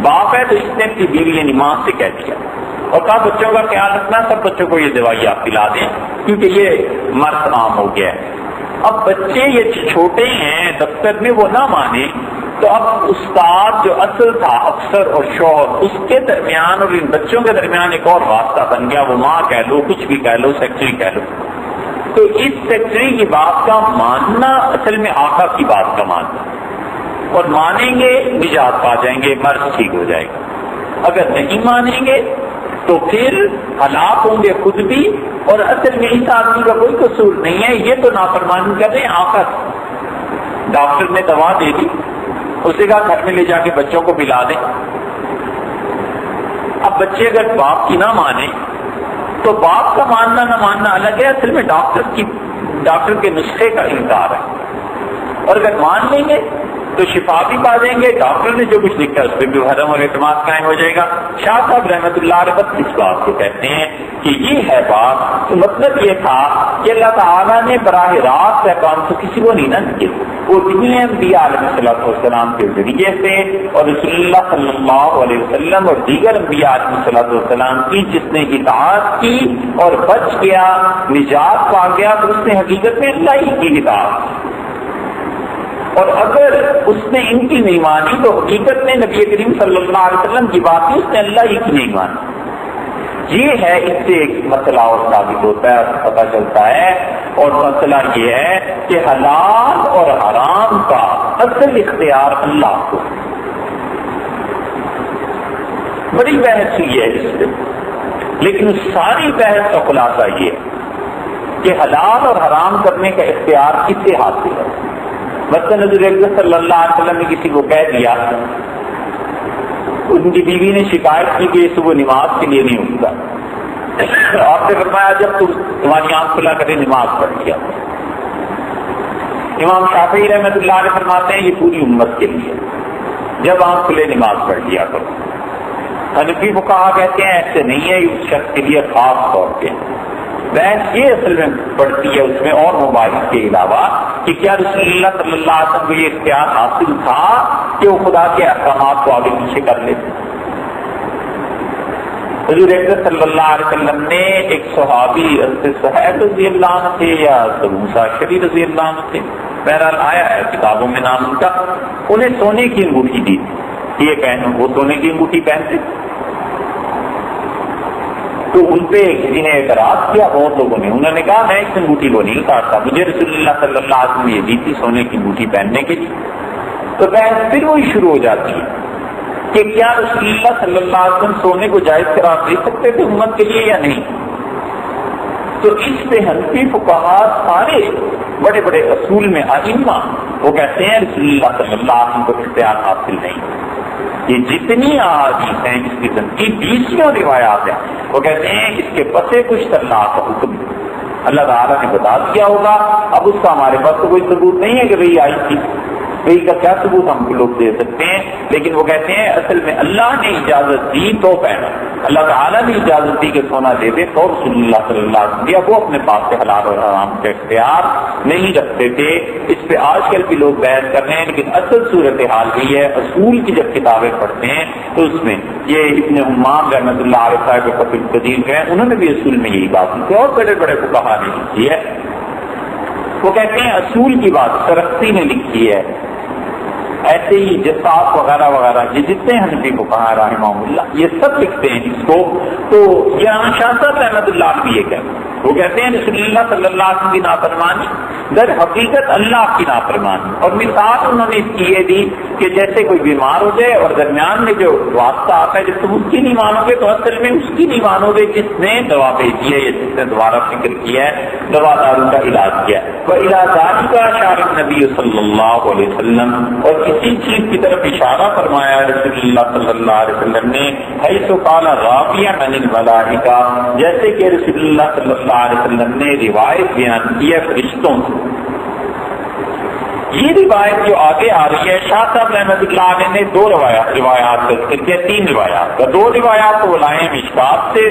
باپ ہے تو اس نے اپنی بیوی نماز سے کہہ دیا اور کہا بچوں کا خیال رکھنا، سب بچوں کو یہ دوائی آپ پلا دیں کیونکہ یہ مرض عام ہو گیا ہے۔ اب بچے یہ چھوٹے ہیں دفتر میں، وہ نہ مانے، تو اب استاد جو اصل تھا افسر اور شوہر، اس کے درمیان اور ان بچوں کے درمیان ایک اور واسطہ بن گیا، وہ ماں کہہ لو، کچھ بھی کہہ لو، سیکرٹری کہہ لو، تو اس سیکرٹری کی بات کا ماننا اصل میں آقا کی بات کا ماننا، اور مانیں گے نجات پا جائیں گے، مرض ٹھیک ہو جائے گا، اگر نہیں مانیں گے تو پھر ہلاک ہوں گے خود بھی، اور اصل میں اس آدمی کا کوئی قصور نہیں ہے، یہ تو نافرمانی کر رہے ہیں آقا۔ ڈاکٹر نے دوا دے دی، اسے کہا گھر میں لے جا کے بچوں کو پلا دیں، اب بچے اگر باپ کی نہ مانے تو باپ کا ماننا نہ ماننا الگ ہے، اصل میں ڈاکٹر کے نسخے کا انکار ہے، اور اگر مان لیں گے تو شفا بھی پا جائیں گے، ڈاکٹر نے جو کچھ لکھا ہے اس پہ بھی حرم اور اعتماد قائم ہو جائے گا۔ شاہ صاحب رحمۃ اللہ علیہ بس اس بات کو کہتے ہیں کہ یہ ہے بات، تو مطلب یہ تھا کہ اللہ تعالیٰ نے براہ راست احکام تو کسی کو نہیں نہ دیے، وہ دنیا انبیاء علیہ السلام کے ذریعے سے اور رسول اللہ صلی اللہ علیہ وسلم اور دیگر انبیاء علیہ السلام کی، جس نے اطاعت کی اور بچ گیا، نجات پا گیا، تو اس نے حقیقت میں اللہ ہی کی اطاعت، اور اگر اس نے ان کی نہیں مانی تو حقیقت میں نبی کریم صلی اللہ علیہ وسلم کی بات کی اس نے اللہ ہی کی نہیں مانی۔ یہ ہے، اس سے ایک مسئلہ اور ثابت ہوتا ہے، پتہ چلتا ہے، اور مسئلہ یہ ہے کہ حلال اور حرام کا اصل اختیار اللہ کو، بڑی بحث ہوئی ہے اس سے، لیکن اس ساری بحث کا خلاصہ یہ ہے کہ حلال اور حرام کرنے کا اختیار کس سے حاصل ہے۔ مثلاً حضور اکرم صلی اللہ علیہ وسلم نے کسی کو کہہ دیا، ان کی بیوی نے شکایت کی کہ صبح نماز کے لیے نہیں اٹھتا، آپ نے فرمایا جب تمہاری آنکھ کھلا کرے نماز پڑھ لیا۔ امام شافعی رحمۃ اللہ علیہ فرماتے ہیں یہ پوری امت کے لیے، جب آنکھ کھلے نماز پڑھ لیا کرو۔ حنفی فقہا کہتے ہیں ایسے نہیں ہے، اس شخص کے لیے خاص طور پہ بحث یہ اصل میں پڑتی ہے اس میں اور مباحث کے علاوہ کہ کیا رسول اللہ صلی اللہ علیہ وسلم کو یہ اختیار حاصل تھا کہ وہ خدا کے احکامات کو آگے پیچھے کر لیتے۔ حضور اکرم صلی اللہ علیہ وسلم نے ایک صحابی صہیب رضی اللہ عنہ تھے یا موسیٰ اشعری رضی اللہ عنہ تھے، بہرحال آیا ہے کتابوں میں نام ان کا، انہیں سونے کی انگوٹھی دی تھی، یہ پہنو، وہ سونے کی انگوٹھی پہنتے، تو ان پہ کسی نے اعتراض کیا، بہت لوگوں نے، انہوں نے کہا میں اس انگوٹھی کو نہیں کاٹتا، مجھے رسول اللہ صلی اللہ علیہ وسلم یہ دی تھی سونے کی انگوٹھی پہننے کے لیے۔ تو بحث پھر وہی شروع ہو جاتی ہے کہ کیا رسول اللہ صلی اللہ علیہ وسلم سونے کو جائز قرار دے سکتے تھے امت کے لیے یا نہیں؟ تو اس سے حنفی فقہا سارے بڑے بڑے اصول میں ائمہ وہ کہتے ہیں رسول اللہ صلی اللہ علیہ وسلم کو اختیار حاصل نہیں۔ یہ جتنی احادیث ہیں اس قسم کی 20 روایات ہیں، وہ کہتے ہیں اس کے پسے کچھ اللہ کا حکم اللہ تعالیٰ نے بتا دیا ہوگا، اب اس کا ہمارے پاس تو کوئی ثبوت نہیں ہے کہ بھئی آئی تھی، بھئی کا کیا ثبوت ہم لوگ دے سکتے ہیں، لیکن وہ کہتے ہیں اصل میں اللہ نے اجازت دی تو پہنا، اللہ تعالیٰ نے اجازت دی کہ سونا دے دے تو رسول اللہ صلی اللہ علیہ وسلم وہ اپنے پاس سے حلال اور حرام کا اختیار نہیں رکھتے تھے۔ اس پہ آج کل بھی لوگ بحث کر رہے ہیں، لیکن اصل صورتحال یہی ہے، اصول کی جب کتابیں پڑھتے ہیں تو اس میں یہ ابن حمام رحمۃ اللہ علیہ صاحب فتح القدیر ہیں، انہوں نے بھی اصول میں یہی بات کی اور بڑے بڑے فقہا نے لکھی ہے، وہ کہتے ہیں اصول کی بات سرخسی نے لکھی ہے ایسے ہی جساس وغیرہ وغیرہ یہ جتنے حنفی کو کہا رحمہ اللہ یہ سب لکھتے ہیں اس کو. تو یہاں شاہ صاحب رحمۃ اللہ بھی یہ کہتے ہیں, وہ کہتے ہیں رسول اللہ صلی اللہ علیہ وسلم کی نافرمانی در حقیقت اللہ کی نافرمانی. اور مثال انہوں نے اس کی یہ دی کہ جیسے کوئی بیمار ہو جائے اور درمیان میں جو واسطہ آتا ہے جب تم اس کی نہیں مانو گے تو اصل میں اس کی نہیں مانو گے جس نے دوا بھیجی ہے یا جس نے دوبارہ فکر کیا ہے دوا دارو کا علاج کیا ہے. وہ علاج کا اشارہ نبی صلی اللہ علیہ وسلم, اور اسی چیز کی طرف اشارہ فرمایا رسول اللہ صلی اللہ علیہ وسلم نے حیث قال راویہ عن الملائکہ, جیسے کہ رسول اللہ صلی اللہ علیہ وسلم نے روایت بیان کی ہے فرشتوں سے. یہ روایت جو آگے آ رہی ہے شاہ صاحب رحمۃ اللہ علیہ نے دو روایات ذکر کیا, تین روایات, دو روایات تو لائے ہیں مشکات سے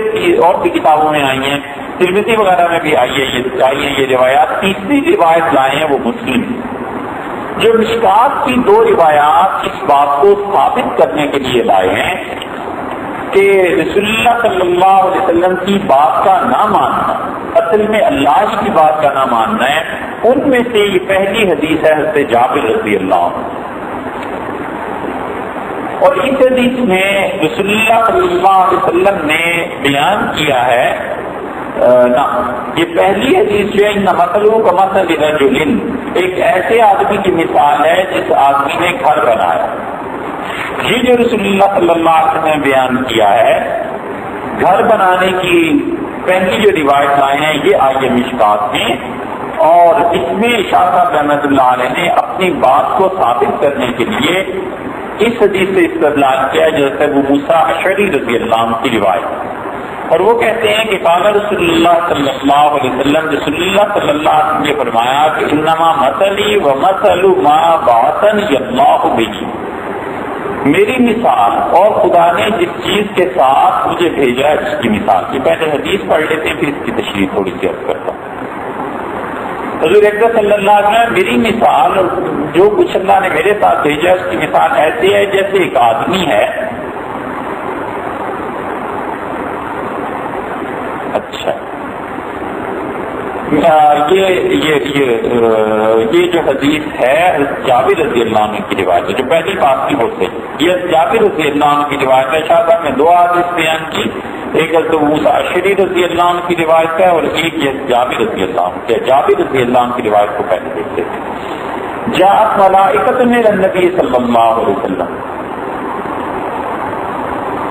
اور بھی کتابوں میں آئی ہیں, ترمذی وغیرہ میں بھی آئی ہے یہ روایات. تیسری روایت لائے ہیں وہ مسلم. جو مشکات کی دو روایات اس بات کو ثابت کرنے کے لیے لائے ہیں کہ رسول اللہ صلی اللہ علیہ وسلم کی بات کا نہ ماننا اصل میں اللہ کی بات کا نہ ماننا ہے. ان میں سے یہ پہلی حدیث ہے حضرت جابر رضی اللہ عنہ, اور اس حدیث میں رسول اللہ صلی اللہ علیہ وسلم نے بیان کیا ہے یہ پہلی حدیث جو ہے مثلوں کا مثل رجل, ایک ایسے آدمی کی مثال ہے جس آدمی نے گھر بنایا. یہ جو رسول اللہ صلی اللہ علیہ وسلم نے بیان کیا ہے گھر بنانے کی پہلی جو روایت لائے ہیں یہ آئی مشکات میں, اور اس میں شاہ صاحب رحمۃ اللہ علیہ نے اپنی بات کو ثابت کرنے کے لیے اس حدیث سے استدلال کیا جیسے ابو موسیٰ اشعری رضی اللہ عنہ کی روایت. اور وہ کہتے ہیں کہ قال رسول اللہ صلی اللہ علیہ وسلم, رسول اللہ صلی اللہ علیہ وسلم نے فرمایا کہ انما مثلی و مثل ما بعثنی اللہ بہ, میری مثال اور خدا نے جس چیز کے ساتھ مجھے بھیجا ہے اس کی مثال. یہ پہلے حدیث پڑھ لیتے ہیں پھر اس کی تشریح تھوڑی سی عرض کرتا ہوں. حضور اکرم صلی اللہ علیہ وسلم میری مثال اور جو کچھ اللہ نے میرے ساتھ بھیجا اس کی مثال ایسی ہے جیسے ایک آدمی ہے. اچھا یہ جو حدیث ہے جابر رضی اللہ عنہ کی روایت ہے جو پہلی بات کی ہوتے یہ جابر رضی اللہ عنہ کی روایت ہے. شاہ صاحب نے دو حدیث بیان کی, ایک ابو موسیٰ اشعری رضی اللہ عنہ کی روایت ہے اور ایک یہ جابر رضی اللہ عنہ کی. جابر رضی اللہ عنہ کی روایت کو پہلے دیکھتے تھے. جاءت ملائکۃ من النبی صلی اللہ علیہ وسلم,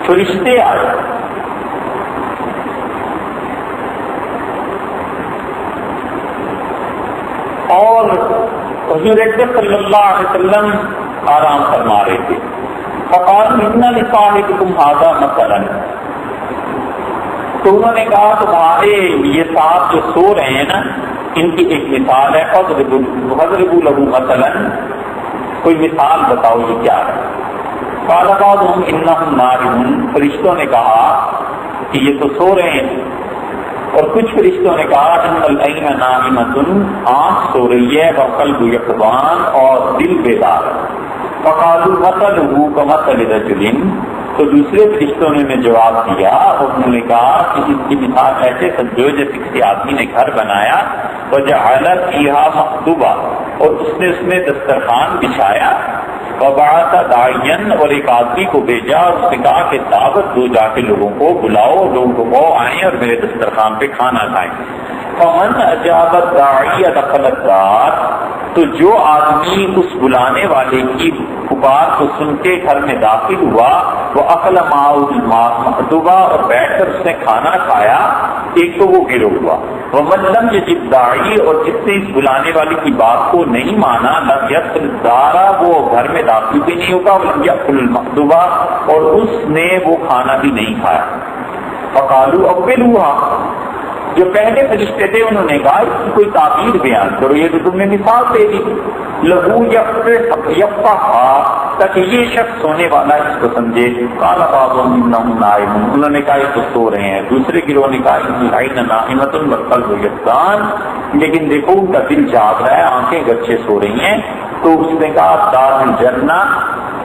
فرشتے آئے اور حضور اکرم صلی اللہ علیہ وسلم آرام فرما رہے تھے. فقالوا ان لصاحبکم ھذا مثلا, تو انہوں نے کہا تمہارے یہ صاحب جو سو رہے ہیں نا ان کی ایک مثال ہے, فضربوا له مثلا, کوئی مثال بتاؤ یہ کیا ہے. قال بعضهم انهم نائمون, فرشتوں نے کہا کہ یہ تو سو رہے ہیں, اور کچھ فرشتوں نے کہا ان العین نائمۃ, آنکھ سو رہی ہے, والقلب یقظان, اور دل بیدار. فقالوا مثلہ کمثل رجل, تو دوسرے فرشتوں نے جواب دیا اور انہوں نے کہا کہ اس کی مثال ایسے سمجھو جیسے کسی آدمی نے گھر بنایا وجعل فیہا مخدوبہ, اور اس نے دسترخوان بچھایا, وبعث داعیا, اور ایک آدمی کو بھیجا اور اس نے کہا کہ دعوت دو, جا کے لوگوں کو بلاؤ, لوگوں کو آئیں اور میرے دسترخوان پہ کھانا کھائیں. فمن اجاب الداعی دخل الدار, تو جو آدمی اس بلانے والے کی پکار کو سن کے گھر میں داخل ہوا, وہ اکل مخدوبہ, اور بیٹھ کر اس نے کھانا کھایا, ایک تو وہ گروہ ہوا. ومن لم یجب داعی, اور جس نے اس بلانے والی کی بات کو نہیں مانا, لم یدخل الدار, وہ گھر میں داخل بھی نہیں ہوگا, ولم یاکل المخدوبہ, اور اس نے وہ کھانا بھی نہیں کھایا. فقالوا اولوها, جو پہلے فرشتے تھے انہوں نے کہا اس کی کوئی تعبیر بیان کرو, یہ تو تم نے مثال دے دی. لہو یفقہا, تاکہ یہ شخص سونے والا اس کو سمجھے. قال بعضهم انهم نائمون, انہوں نے کہا یہ تو سو رہے ہیں. دوسرے گروہ نے کہا ان العین نائمۃ والقلب یقظان, لیکن دیکھو ان کا دل جاگ رہا ہے, آنکھیں گچے سو رہی ہیں. تو اس نے کہا دار الجنہ,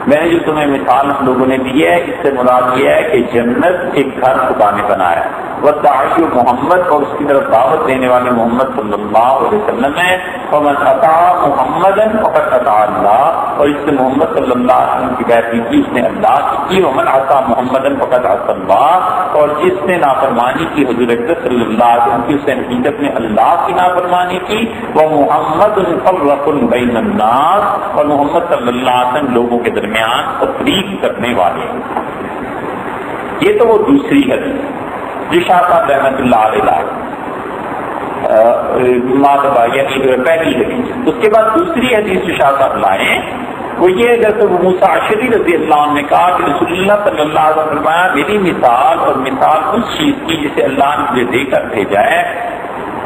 میں نے جو تمہیں مثال ہم لوگوں نے دی ہے اس سے مراد یہ ہے کہ جنت ایک گھر خدا نے بنایا ہے, والداعی محمد اور اس کی طرف دعوت دینے والے محمد صلی اللہ علیہ وسلم ہے، فمن اطاع محمدا فقد اطاع اللہ، اور اس سے محمد صلی اللہ علیہ وسلم کی پیروی کی اس نے اللہ کی، ومن عصى محمدا فقد عصى اللہ، اور جس نے نافرمانی کی حضور اکرم صلی اللہ علیہ وسلم کی اس نے حقیقت میں اللہ کی نافرمانی کی، وہ محمد فرق بین الناس، اور محمد صلی اللہ علیہ وسلم لوگوں کے درمیان تفریق کرنے والے ہیں۔ یہ تو وہ دوسری حدیث جو شاہ صاحب رحمۃ اللہ علیہ مادبا یعنی پہلی حدیث۔ اس کے بعد دوسری حدیث جو شاہ صاحب لائے وہ یہ جیسے موسیٰ اشعری رضی اللہ عنہ نے کہا کہ رسول اللہ صلی اللہ علیہ وسلم فرمایا میری مثال اور مثال اس چیز کی جسے اللہ نے مجھے دے کر بھیجا ہے،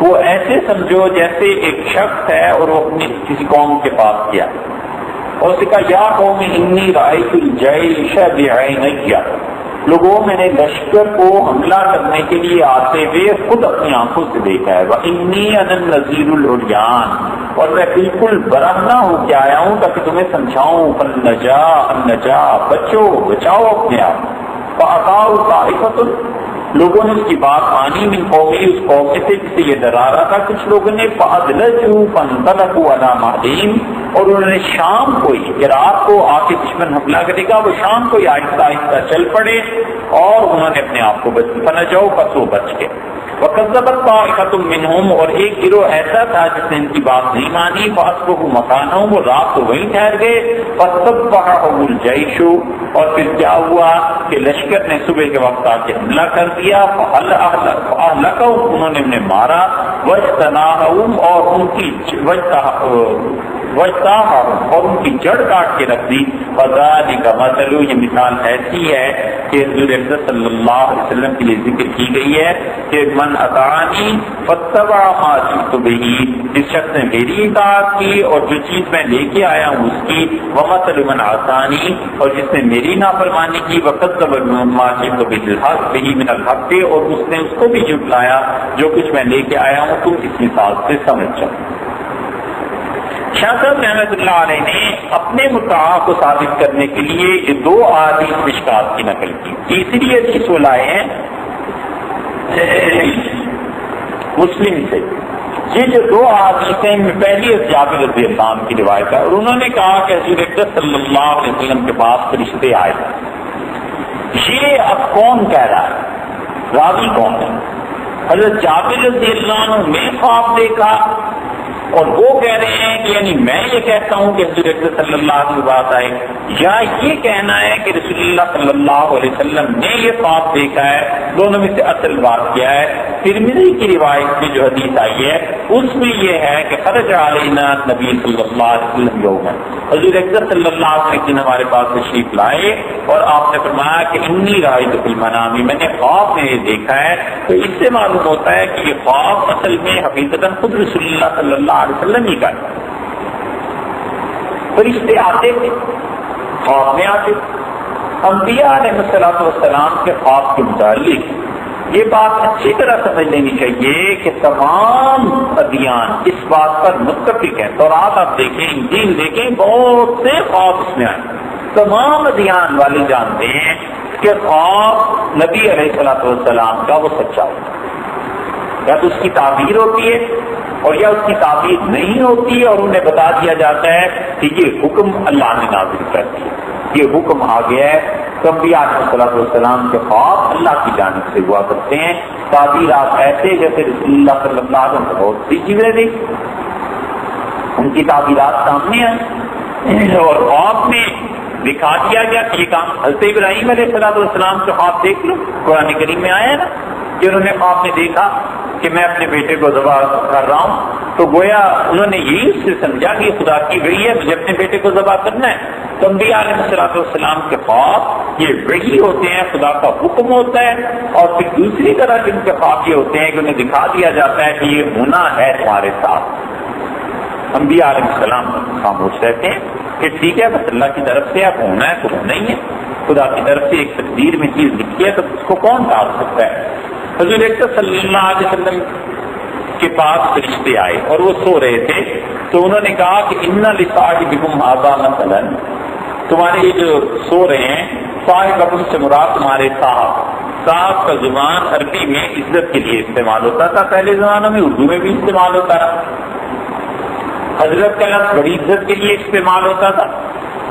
وہ ایسے سمجھو جیسے ایک شخص ہے اور وہ اپنی کسی قوم کے پاس گیا اور اس نے کہا یا قوم انی رأیت الجیش بعینی، لوگوں میں نے لشکر کو حملہ کرنے کے لیے آتے ہوئے خود اپنی آنکھوں سے دیکھا ہے، وانی انا النذیر العریان، اور میں بالکل برہنہ ہو کے آیا ہوں تاکہ تمہیں سمجھاؤں، فالنجا بچو بچاؤ اپنے آپ، فاطاعوا طائفۃ، لوگوں نے اس کی بات مانی، من قومی اس قوم میں سے جسے یہ ڈرا رہا تھا کچھ لوگوں نے، فأدلجوا فانطلقوا علی مہدیم، اور انہوں نے شام کو ہی کہ رات کو آ کے دشمن حملہ کرے گا وہ شام کو ہی آہستہ آہستہ چل پڑے اور انہوں نے اپنے آپ کو فنجوا پس وہ بچ گئے۔ وکذبت طائفۃ منہم، اور ایک گروہ ایسا تھا جس نے ان کی بات نہیں مانی، فاصبحوا مکانہم، وہ رات کو وہیں ٹھہر گئے، فصبحهم الجیش، اور پھر کیا ہوا کہ لشکر نے صبح کے وقت آ کے حملہ کر دیا، فاہلکہم، انہوں نے انہیں مارا، واجتناہم، اور ان کی اور ان کی جڑ کاٹ کے رکھ دی، فذالک مثل، یہ مثال ایسی ہے کہ حضور اکرم صلی اللہ علیہ وسلم کے لیے ذکر کی گئی ہے کہ من اطاعنی فاتبع ما جئت بہ، جس شخص نے میری اطاعت کی اور جو چیز میں لے کے آیا ہوں اس کی، ومثل من عصانی، اور جس نے میری نافرمانی کی، وکذب ما جئت بہ من الحق، اور اس نے اس کو بھی جھٹلایا جو کچھ میں لے کے آیا ہوں، تم اس مثال سے سمجھ جاؤ۔ شاہ صاحب رحمۃ اللہ علیہ نے اپنے مدعا کو ثابت کرنے کے لیے یہ دو احادیث مشکات کی نقل کی۔ تیسری حدیث وہ لائے ہیں مسلم سے، یہ جو دو احادیث ہیں میں پہلی جابر رضی اللہ عنہ کی روایت ہے، اور انہوں نے کہا کہ حضور اکرم صلی اللہ علیہ وسلم کے پاس فرشتے آئے۔ یہ اب کون کہہ رہا ہے، راوی کون ہے؟ حضرت جابر رضی اللہ عنہ نے خواب دیکھا اور وہ کہہ رہے ہیں کہ یعنی میں یہ کہتا ہوں کہ حضور اکرم صلی اللہ علیہ وسلم بات آئے، یا یہ کہنا ہے کہ رسول اللہ صلی اللہ علیہ وسلم نے یہ خواب دیکھا ہے؟ دونوں میں سے اصل بات کیا ہے؟ ترمذی کی روایت میں جو حدیث آئی ہے اس میں یہ ہے کہ خرج علینا نبی صلی اللہ علیہ وسلم یوما، حضور اکرم صلی اللہ علیہ وسلم ہمارے پاس تشریف لائے اور آپ نے فرمایا کہ انی رأیت فی المنام، میں نے خواب میں یہ دیکھا ہے۔ تو اس سے معلوم ہوتا ہے کہ یہ خواب اصل میں حقیقتاً خود رسول اللہ صلی اللہ علیہ وسلم ہی کا ہے۔ فرشتے آتے تھے، خواب میں آتے تھے۔ انبیاء علیہ السلام کے خواب کے متعلق یہ بات اچھی طرح سمجھ لینی چاہیے کہ تمام ادیان اس بات پر متفق ہیں۔ تورات آپ دیکھیں، انجیل دیکھیں، بہت سے خواب اس میں آئے، تمام ادیان والے جانتے ہیں کہ خواب نبی علیہ السلام کا وہ سچا ہوتا ہے، یا تو اس کی تعبیر ہوتی ہے اور یا اس کی تعبیر نہیں ہوتی ہے اور انہیں بتا دیا جاتا ہے کہ یہ حکم اللہ نے نازل کر دیا، یہ حکم آ گیا ہے۔ تو انبیاء علیہ السلام کے خواب اللہ کی جانب سے ہوا کرتے ہیں، تعبیرات ایسے جیسے رسول اللہ صلی اللہ علیہ وسلم کو بہت سی چیزیں دی، ان کی تعبیرات سامنے آئی اور خواب میں دکھا دیا گیا کہ یہ کام حضرت ابراہیم علیہ السلام کے خواب دیکھ لو، قرآن کریم میں آیا ہے نا کہ انہوں نے خواب میں دیکھا کہ میں اپنے بیٹے کو ذبح کر رہا ہوں، تو گویا انہوں نے یہی اس سے سمجھا کہ خدا کی وحی ہے، مجھے اپنے بیٹے کو ذبح کرنا ہے۔ تو انبیاء علیہ السلام کے خواب یہ وحی ہوتے ہیں، خدا کا حکم ہوتا ہے، اور پھر دوسری طرح جن کے خواب یہ ہوتے ہیں کہ انہیں دکھا دیا جاتا ہے کہ یہ ہونا ہے تمہارے ساتھ۔ انبیاء علیہ السلام خاموش رہتے ہیں کہ ٹھیک ہے بس اللہ کی طرف سے اب ہونا ہے تو ہونا ہی ہے، خدا کی طرف سے ایک تقدیر میں چیز لکھی ہے تو اس کو کون ٹال سکتا ہے۔ حضور اکرم صلی اللہ علیہ وسلم کے پاس فرشتے آئے اور وہ سو رہے تھے، تو انہوں نے کہا کہ ان لصاحبکم ھذا مثلا، تمہارے یہ جو سو رہے ہیں صاحبکم سے مراد تمہارے صاحب، صاحب کا زبان عربی میں عزت کے لیے استعمال ہوتا تھا، پہلے زمانوں میں اردو میں بھی استعمال ہوتا رہا. حضرت کا لفظ بڑی عزت کے لیے استعمال ہوتا تھا.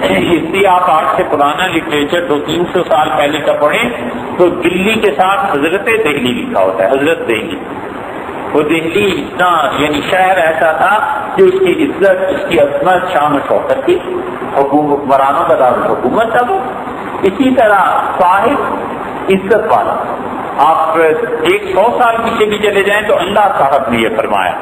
اس لیے آپ آج سے پرانا لٹریچر 200-300 سال پہلے کا پڑھیں تو دلی کے ساتھ حضرت دہلی لکھا ہوتا ہے، حضرت دہلی. وہ دہلی اتنا یعنی شہر ایسا تھا کہ اس کی عزت، اس کی عظمت، شان و شوکت کی حکمرانوں کا دارالحکومت تھا وہ. اسی طرح صاحب عزت والا. آپ 100 سال پیچھے بھی چلے جائیں تو اللہ صاحب نے یہ فرمایا.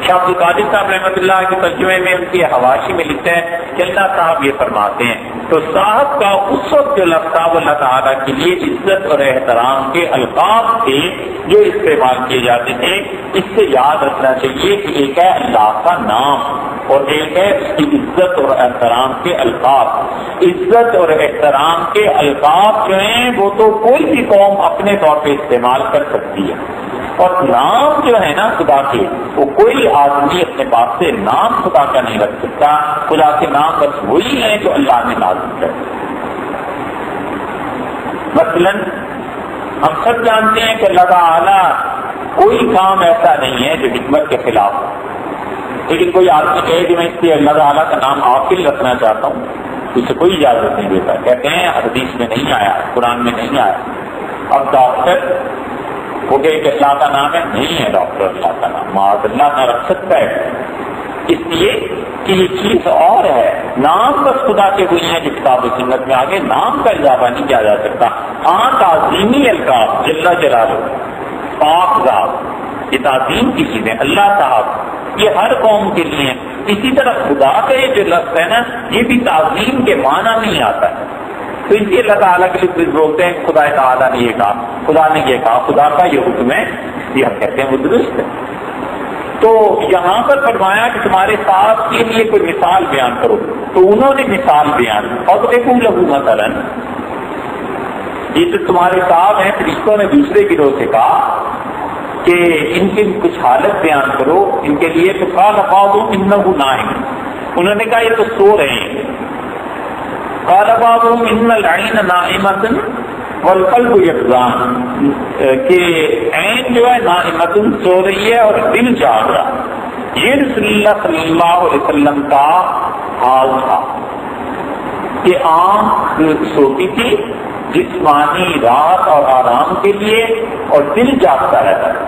شاہ عبد القادر صاحب رحمۃ اللہ کے ترجمے میں ان کی حواشی میں لکھتے ہیں کہ اللہ صاحب یہ فرماتے ہیں تو صاحب کا اس وقت جو لفظ تھا وہ اللہ تعالیٰ کے لیے عزت اور احترام کے القاب تھے جو استعمال کیے جاتے تھے. اس سے یاد رکھنا چاہیے کہ ایک ہے اللہ کا نام اور ایک ہے اس کی عزت اور احترام کے القاب. عزت اور احترام کے القاب جو ہیں وہ تو کوئی بھی قوم اپنے طور پہ استعمال کر سکتی ہے، اور نام جو ہے نا خدا کے، وہ کوئی آدمی اپنے پاس سے نام خدا کا نہیں رکھ سکتا. خدا کے نام بس وہی ہیں جو اللہ نے نازل کر. مثلاً ہم سب جانتے ہیں کہ اللہ تعالیٰ کوئی کام ایسا نہیں ہے جو حکمت کے خلاف ہو. لیکن کوئی آدمی کہے کہ میں اس لیے اللہ تعالیٰ کا نام عاقل رکھنا چاہتا ہوں، اسے کوئی اجازت نہیں دیتا. کہتے ہیں حدیث میں نہیں آیا، قرآن میں نہیں آیا. اب ڈاکٹر وہ کہ اللہ کا نام ہے، نہیں ہے ڈاکٹر اللہ کا نام، معاذ اللہ نہ رکھ سکتا ہے. اس لیے کہ یہ چیز اور ہے. نام بس خدا کے ہوئی ہیں جو کتاب و سنت میں آگے نام کا اضافہ نہیں کیا جا سکتا. ہاں تعظیمی القاب جل جلالہ، پاک ذات، یہ تعظیم کی چیزیں. اللہ صاحب یہ ہر قوم کے لیے. اسی طرح خدا کا یہ جو لفظ ہے نا یہ بھی تعظیم کے معنی نہیں آتا ہے. تو اس لیے اللہ تعالیٰ کے لیے بولتے ہیں خدا تعالیٰ نے یہ کہا، خدا نے یہ کہا، خدا کا یہ حکم ہے، یہ ہم کہتے ہیں وہ درست ہے. تو یہاں پر فرمایا کہ تمہارے ساتھ کے لیے کوئی مثال بیان کرو. تو انہوں نے مثال بیان اور دیکھو لہو مثلاً یہ تو تمہارے صاحب ہیں. فرشتوں نے دوسرے گروہ سے کہا کہ ان کی کچھ حالت بیان کرو ان کے لیے. تو قال بعضهم انه نائم، انہوں نے کہا یہ تو سو رہے ہیں. قال بعضهم ان العين نائمة والقلب يقظان، کہ عین جو ہے نائمۃ سو رہی ہے اور دل جاگ رہا. یہ رسول اللہ صلی اللہ علیہ وسلم کا حال تھا کہ آنکھ سوتی تھی جسمانی راحت اور آرام کے لیے اور دل جاگتا رہتا ہے.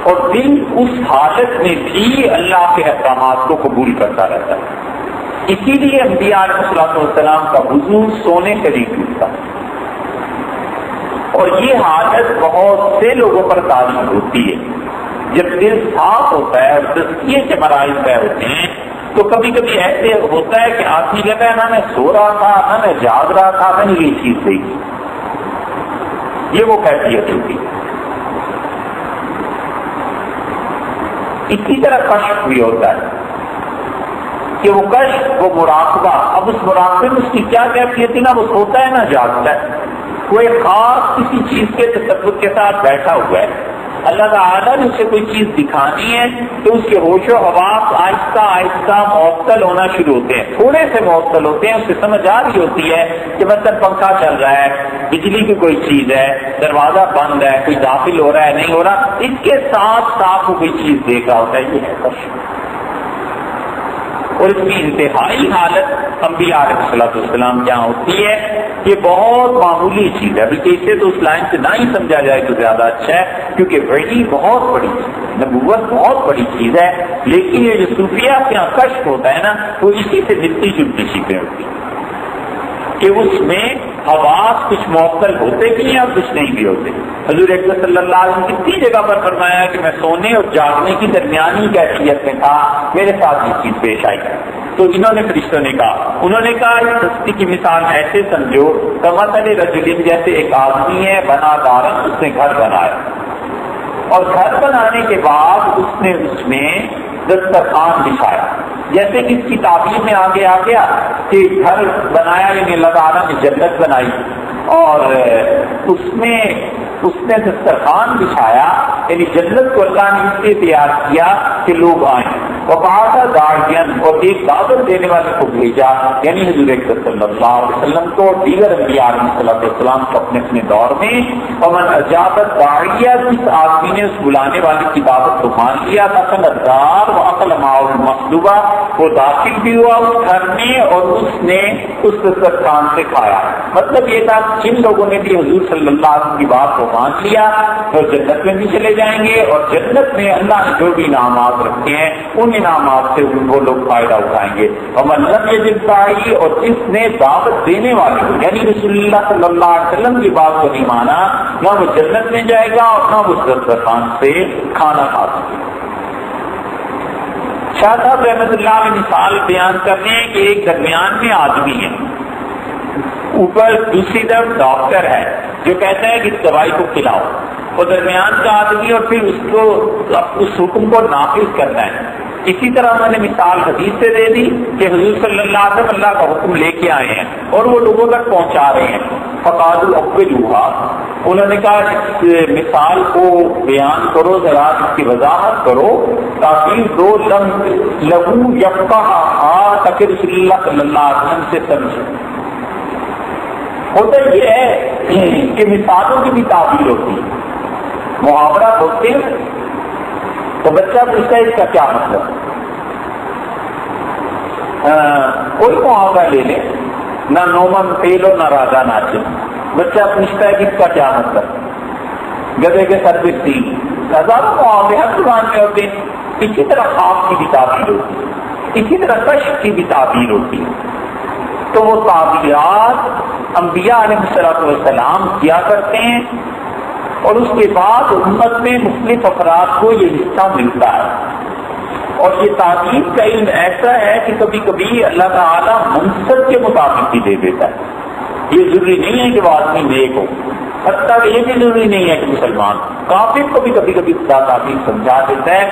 اور دل اس حالت میں بھی اللہ کے احکامات کو قبول کرتا رہتا ہے. اسی لیے انبیاء علیہ السلام کا وضو سونے قریب ہوتا ہے. اور یہ حالت بہت سے لوگوں پر تعلق ہوتی ہے. جب دل صاف ہوتا ہے اور تزکیے کے مراحل طے ہوتے ہیں تو کبھی کبھی ایسے ہوتا ہے کہ آدمی کہتا ہے نہ میں سو رہا تھا نہ میں جاگ رہا تھا، میں نے یہ چیز دیکھی. یہ وہ کیفیت ہوتی ہے. اسی طرح کشف بھی ہوتا ہے کہ وہ کشف، وہ مراقبہ. اب اس مراقبے میں اس کی کیا کیفیت ہے نا، وہ سوتا ہے نہ جاگتا ہے. کوئی خاص کسی چیز کے تصور کے ساتھ بیٹھا ہوا ہے، اللہ تعالیٰ نے اسے کوئی چیز دکھانی ہے تو اس کے ہوش و حواس آہستہ آہستہ معطل ہونا شروع ہوتے ہیں. تھوڑے سے معطل ہوتے ہیں، اسے سمجھ آ رہی ہوتی ہے کہ مثلا پنکھا چل رہا ہے، بجلی کی کوئی چیز ہے، دروازہ بند ہے، کوئی داخل ہو رہا ہے نہیں ہو رہا. اس کے ساتھ ساتھ وہ کوئی چیز دیکھ رہا ہوتا ہے. یہ ہے کشف. اور اس کی انتہائی حالت انبیاء علیہ السلام کیا ہوتی ہے، یہ بہت معمولی چیز ہے. بلکہ اسے تو اس لائن سے نہ ہی سمجھا جائے تو زیادہ اچھا ہے، کیونکہ وحی بہت بڑی چیز ہے، نبوت بہت بڑی چیز ہے. لیکن یہ جو صوفیہ کے یہاں کشف ہوتا ہے نا وہ اسی سے ملتی جلتی چیزیں ہوتی ہیں کہ اس میں حواس کچھ معطل ہوتے بھی ہیں اور کچھ نہیں بھی ہوتے. حضور اکرم صلی اللہ علیہ وسلم کتنی جگہ پر فرمایا کہ میں سونے اور جاگنے کی درمیانی کیفیت میں تھا، میرے ساتھ یہ چیز پیش آئی. تو انہوں نے فرشتوں نے کہا، انہوں نے کہا اس ہستی کی مثال ایسے سمجھو کمثل رجل، جیسے ایک آدمی ہے بنا دارن، اس نے گھر بنایا اور گھر بنانے کے بعد اس نے اس میں دسترخوان بچھایا. جیسے کہ اس کی تعبیر میں آگے آ گیا کہ گھر بنایا یعنی اللہ تعالیٰ نے جنت بنائی اور اس نے دسترخوان بچھایا، یعنی جنت کو اللہ نے اس لیے تیار کیا کہ لوگ آئیں. وبعث داعیا، اور ایک دعوت دینے والے کو بھیجا، یعنی حضور اکرم صلی اللہ علیہ وسلم کو، دیگر انبیاء علیہ السلام کو اپنے اپنے دور میں. ومن اجاب الداعیہ، جس آدمی نے اس بلانے والے کی دعوت کو مان لیا، دخل الدار واکل معه المطلوبہ، وہ داخل بھی ہوا اس گھر میں اور اس نے اس دسترخوان سے کھایا. مطلب یہ تھا جن لوگوں نے بھی حضور صلی اللہ علیہ وسلم کی بات کو مان لیا وہ جنت میں بھی چلے جائیں گے، اور جنت میں اللہ نے جو بھی انعامات رکھے ہیں ان انعامات سے وہ لوگ فائدہ اٹھائیں گے. ومن لم یجد داعی، اور جس نے دعوت دینے والے کو یعنی رسول اللہ صلی اللہ علیہ وسلم کی بات کو نہیں مانا، نہ وہ جنت میں جائے گا اور نہ وہ دسترخوان سے کھانا کھا سکے. شاہ صاحب رحمۃ اللہ علیہ مثال بیان کرتے ہیں کہ ایک درمیان میں آدمی ہے، اوپر دوسری طرف ڈاکٹر ہے جو کہتا ہے کہ اس دوائی کو کھلاؤ، وہ درمیان کا آدمی اور پھر اس کو اس حکم کو نافذ کرنا ہے. اسی طرح انہوں نے مثال حدیث سے دے دی کہ حضور صلی اللہ علیہ وسلم اللہ کا حکم لے کے آئے ہیں اور وہ لوگوں تک پہنچا رہے ہیں. فقالوا اولوها، انہوں نے کہا اس مثال کو بیان کرو، ذرا اس کی وضاحت کرو تاکہ دو لہو یفقہ تاکہ رسول اللہ صلی اللہ علیہ وسلم سے سمجھے. ہوتا یہ ہے کہ مثالوں کی بھی تعبیر ہوتی ہے. محاورہ ہوتے ہیں تو بچہ پوچھتا ہے اس کا کیا مطلب. کوئی محاورہ لے لے، نہ نومن تیل ہو نہ راجا ناچے، بچہ پوچھتا ہے کہ اس کا کیا مطلب. گدے کے سر پہ تین، ہزاروں محاورے ہر زبان میں ہوتے ہیں. اسی طرح خواب کی بھی تعبیر ہوتی ہے، اسی طرح کشف کی بھی تعبیر ہوتی ہے. تو وہ تعبیرات انبیاء علیہ السلام کیا کرتے ہیں اور اس کے بعد امت میں مختلف افراد کو یہ حصہ ملتا ہے. اور یہ تعبیر کا علم ایسا ہے کہ کبھی کبھی اللہ تعالیٰ منصب کے مطابق بھی دے دیتا ہے. یہ ضروری نہیں ہے کہ وہ آدمی نیک ہو، حتیٰ کہ یہ بھی ضروری نہیں ہے کہ مسلمان. کافر کو بھی کبھی کبھی خدا تعبیر سمجھا دیتا ہے.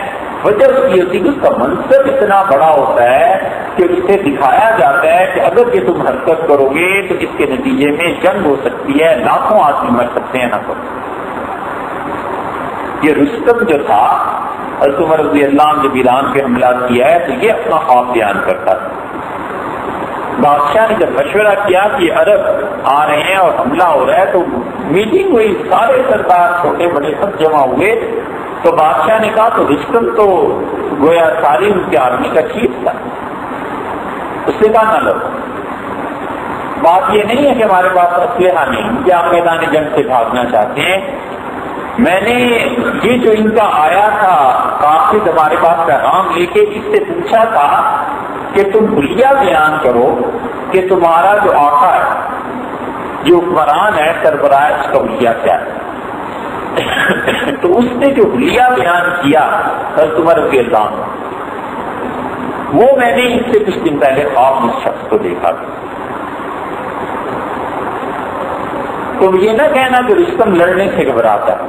وجہ اس کی ہوتی ہے کہ اس کا منصب اتنا بڑا ہوتا ہے کہ اسے دکھایا جاتا ہے کہ اگر یہ تم حرکت کرو گے تو اس کے نتیجے میں جنگ ہو سکتی ہے، لاکھوں آدمی مر سکتے ہیں نہ کرو. یہ رستم جو تھا حضرت عمر رضی اللہ عنہ جب ایران پہ حملہ کیا ہے تو یہ اپنا خواب بیان کرتا تھا. بادشاہ نے جب مشورہ کیا کہ عرب آ رہے ہیں اور حملہ ہو رہا ہے تو میٹنگ ہوئی، سارے سردار چھوٹے بڑے سب جمع ہوئے. تو بادشاہ نے کہا تو رستم تو گویا ساری ان کی آرمی کا چیف تھا. اس نے کہا نہ لو، بات یہ نہیں ہے کہ ہمارے پاس اسلحہ نہیں کہ آپ میدان جنگ سے بھاگنا چاہتے ہیں. میں نے یہ جو ان کا آیا تھا قاصد ہمارے پاس پیغام لے کے اس سے پوچھا تھا کہ تم حلیہ بیان کرو کہ تمہارا جو آقا ہے، جو حکمران ہے، سربراہ، اس کا حلیہ کیا ہے. تو اس نے جو حلیہ بیان کیا حضرت عمر رضی اللہ عنہ، وہ میں نے اس سے کچھ دن پہلے خواب میں اس شخص کو دیکھا تھا. تو یہ نہ کہنا کہ رستم لڑنے سے گھبراتا ہے.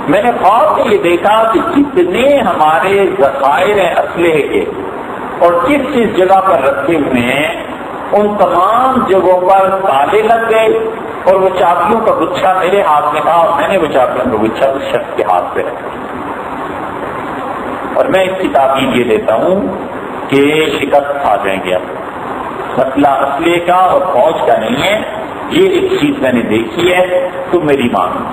میں نے خواب میں یہ دیکھا کہ جتنے ہمارے ذخائر ہیں اسلحے کے اور جس جگہ پر رکھے ہوئے ہیں ان تمام جگہوں پر تالے لگ گئے اور وہ چابیوں کا گچھا میرے ہاتھ میں تھا اور میں نے وہ چابیوں کا گچھا اس شخص کے ہاتھ پہ رکھا. اور میں اس کی تعبیر یہ دیتا ہوں کہ شکست کھا جائیں گے. مسئلہ اسلحے کا اور فوج کا نہیں ہے، یہ ایک چیز میں نے دیکھی ہے، تم میری مانو.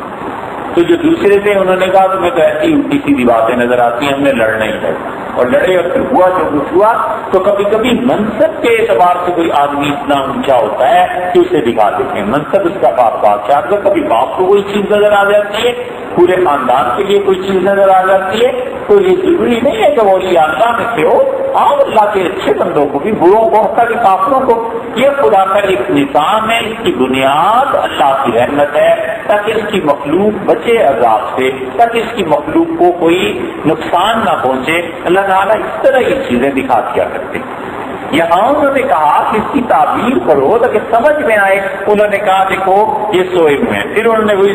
تو جو دوسرے تھے انہوں نے کہا تمہیں تو ایسی الٹی سیدھی باتیں نظر آتی ہیں، ہم نے لڑنا ہی ہے. اور لڑے اور پھر ہوا جو کچھ ہوا. تو کبھی کبھی منصب کے اعتبار سے کوئی آدمی اتنا اونچا ہوتا ہے کہ اسے دکھا دیتے ہیں. منصب اس کا باپ بادشاہ کا، کبھی باپ کو کوئی چیز نظر آ جاتی ہے، پورے خاندان کے لیے کوئی چیز نظر آ جاتی ہے. تو یہ ضروری نہیں ہے کہ وہ اللہ میں سے ہو، عام اللہ کے اچھے بندوں کو بھی، بروں کو، حتیٰ کہ کافروں کو. یہ خدا کا ایک نظام ہے، اس کی بنیاد اللہ کی رحمت ہے تاکہ اس کی مخلوق بچے عذاب سے، تاکہ اس کی مخلوق کو کوئی نقصان نہ پہنچے. اللہ تعالیٰ اس طرح یہ چیزیں دکھا دیا کرتے ہیں. یہاں انہوں نے کہا کہ اس کی تعبیر کرو تاکہ سمجھ میں آئے. انہوں نے کہا دیکھو یہ سوئے ہوئے ہیں. پھر انہوں نے وہی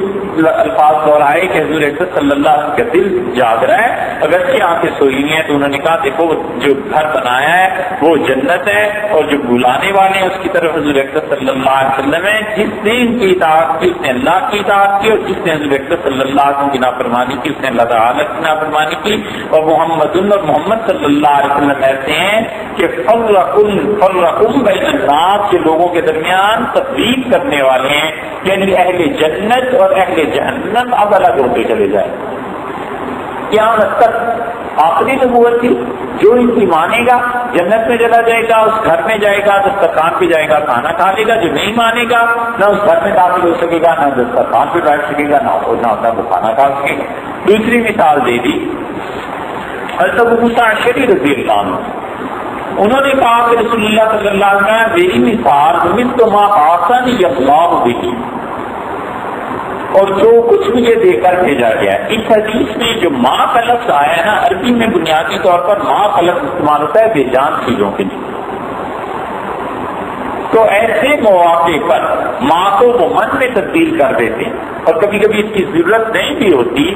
الفاظ دہرائے کہ حضور اکرم صلی اللہ علیہ وسلم کا دل جاگ رہا ہے اگرچہ آنکھیں سوئی ہوئی ہیں. تو انہوں نے کہا دیکھو جو گھر بنایا ہے وہ جنت ہے اور جو بلانے والے ہیں اس کی طرف حضور اکرم صلی اللہ علیہ وسلم ہے. جس نے ان کی اطاعت کی اس نے اللہ کی اطاعت کی اور جس نے حضور اکرم صلی اللہ علیہ وسلم کی نافرمانی کی اس نے اللہ تعالیٰ کی نافرمانی کی. اور محمد صلی اللہ علیہ وسلم ایسے ہیں کہ فرقوا بین الناس کے لوگوں کے درمیان تفریق کرنے والے ہیں. یعنی اہل جنت اور اہل جہنم اب الگ ہوتے چلے جائیں. قیامت تک آخری نبوت تھی. جو ان کی مانے گا جنت میں چلا جائے گا, اس گھر میں جائے گا, دسترخوان پہ جائے گا, کھانا کھا لے گا. جو نہیں مانے گا نہ اس گھر میں داخل ہو سکے گا, نہ دسترخوان پہ بیٹھ سکے گا, نہ وہ کھانا کھا سکے گا. دوسری مثال دے دی حضرت ابو موسیٰ اشعری رضی اللہ عنہ. انہوں نے کہا کہ رسول اللہ صلی اللہ علیہ وسلم میری مثال مثل ما آسانی اللہ بھی, اور جو کچھ مجھے دے کر بھیجا گیا. اس حدیث میں جو ماں کا لفظ آیا ہے نا, عربی میں بنیادی طور پر ماں کا لفظ استعمال ہوتا ہے بے جان چیزوں کے لیے. تو ایسے مواقع پر ماں کو وہ من میں تبدیل کر دیتے ہیں اور کبھی کبھی اس کی ضرورت نہیں بھی ہوتی,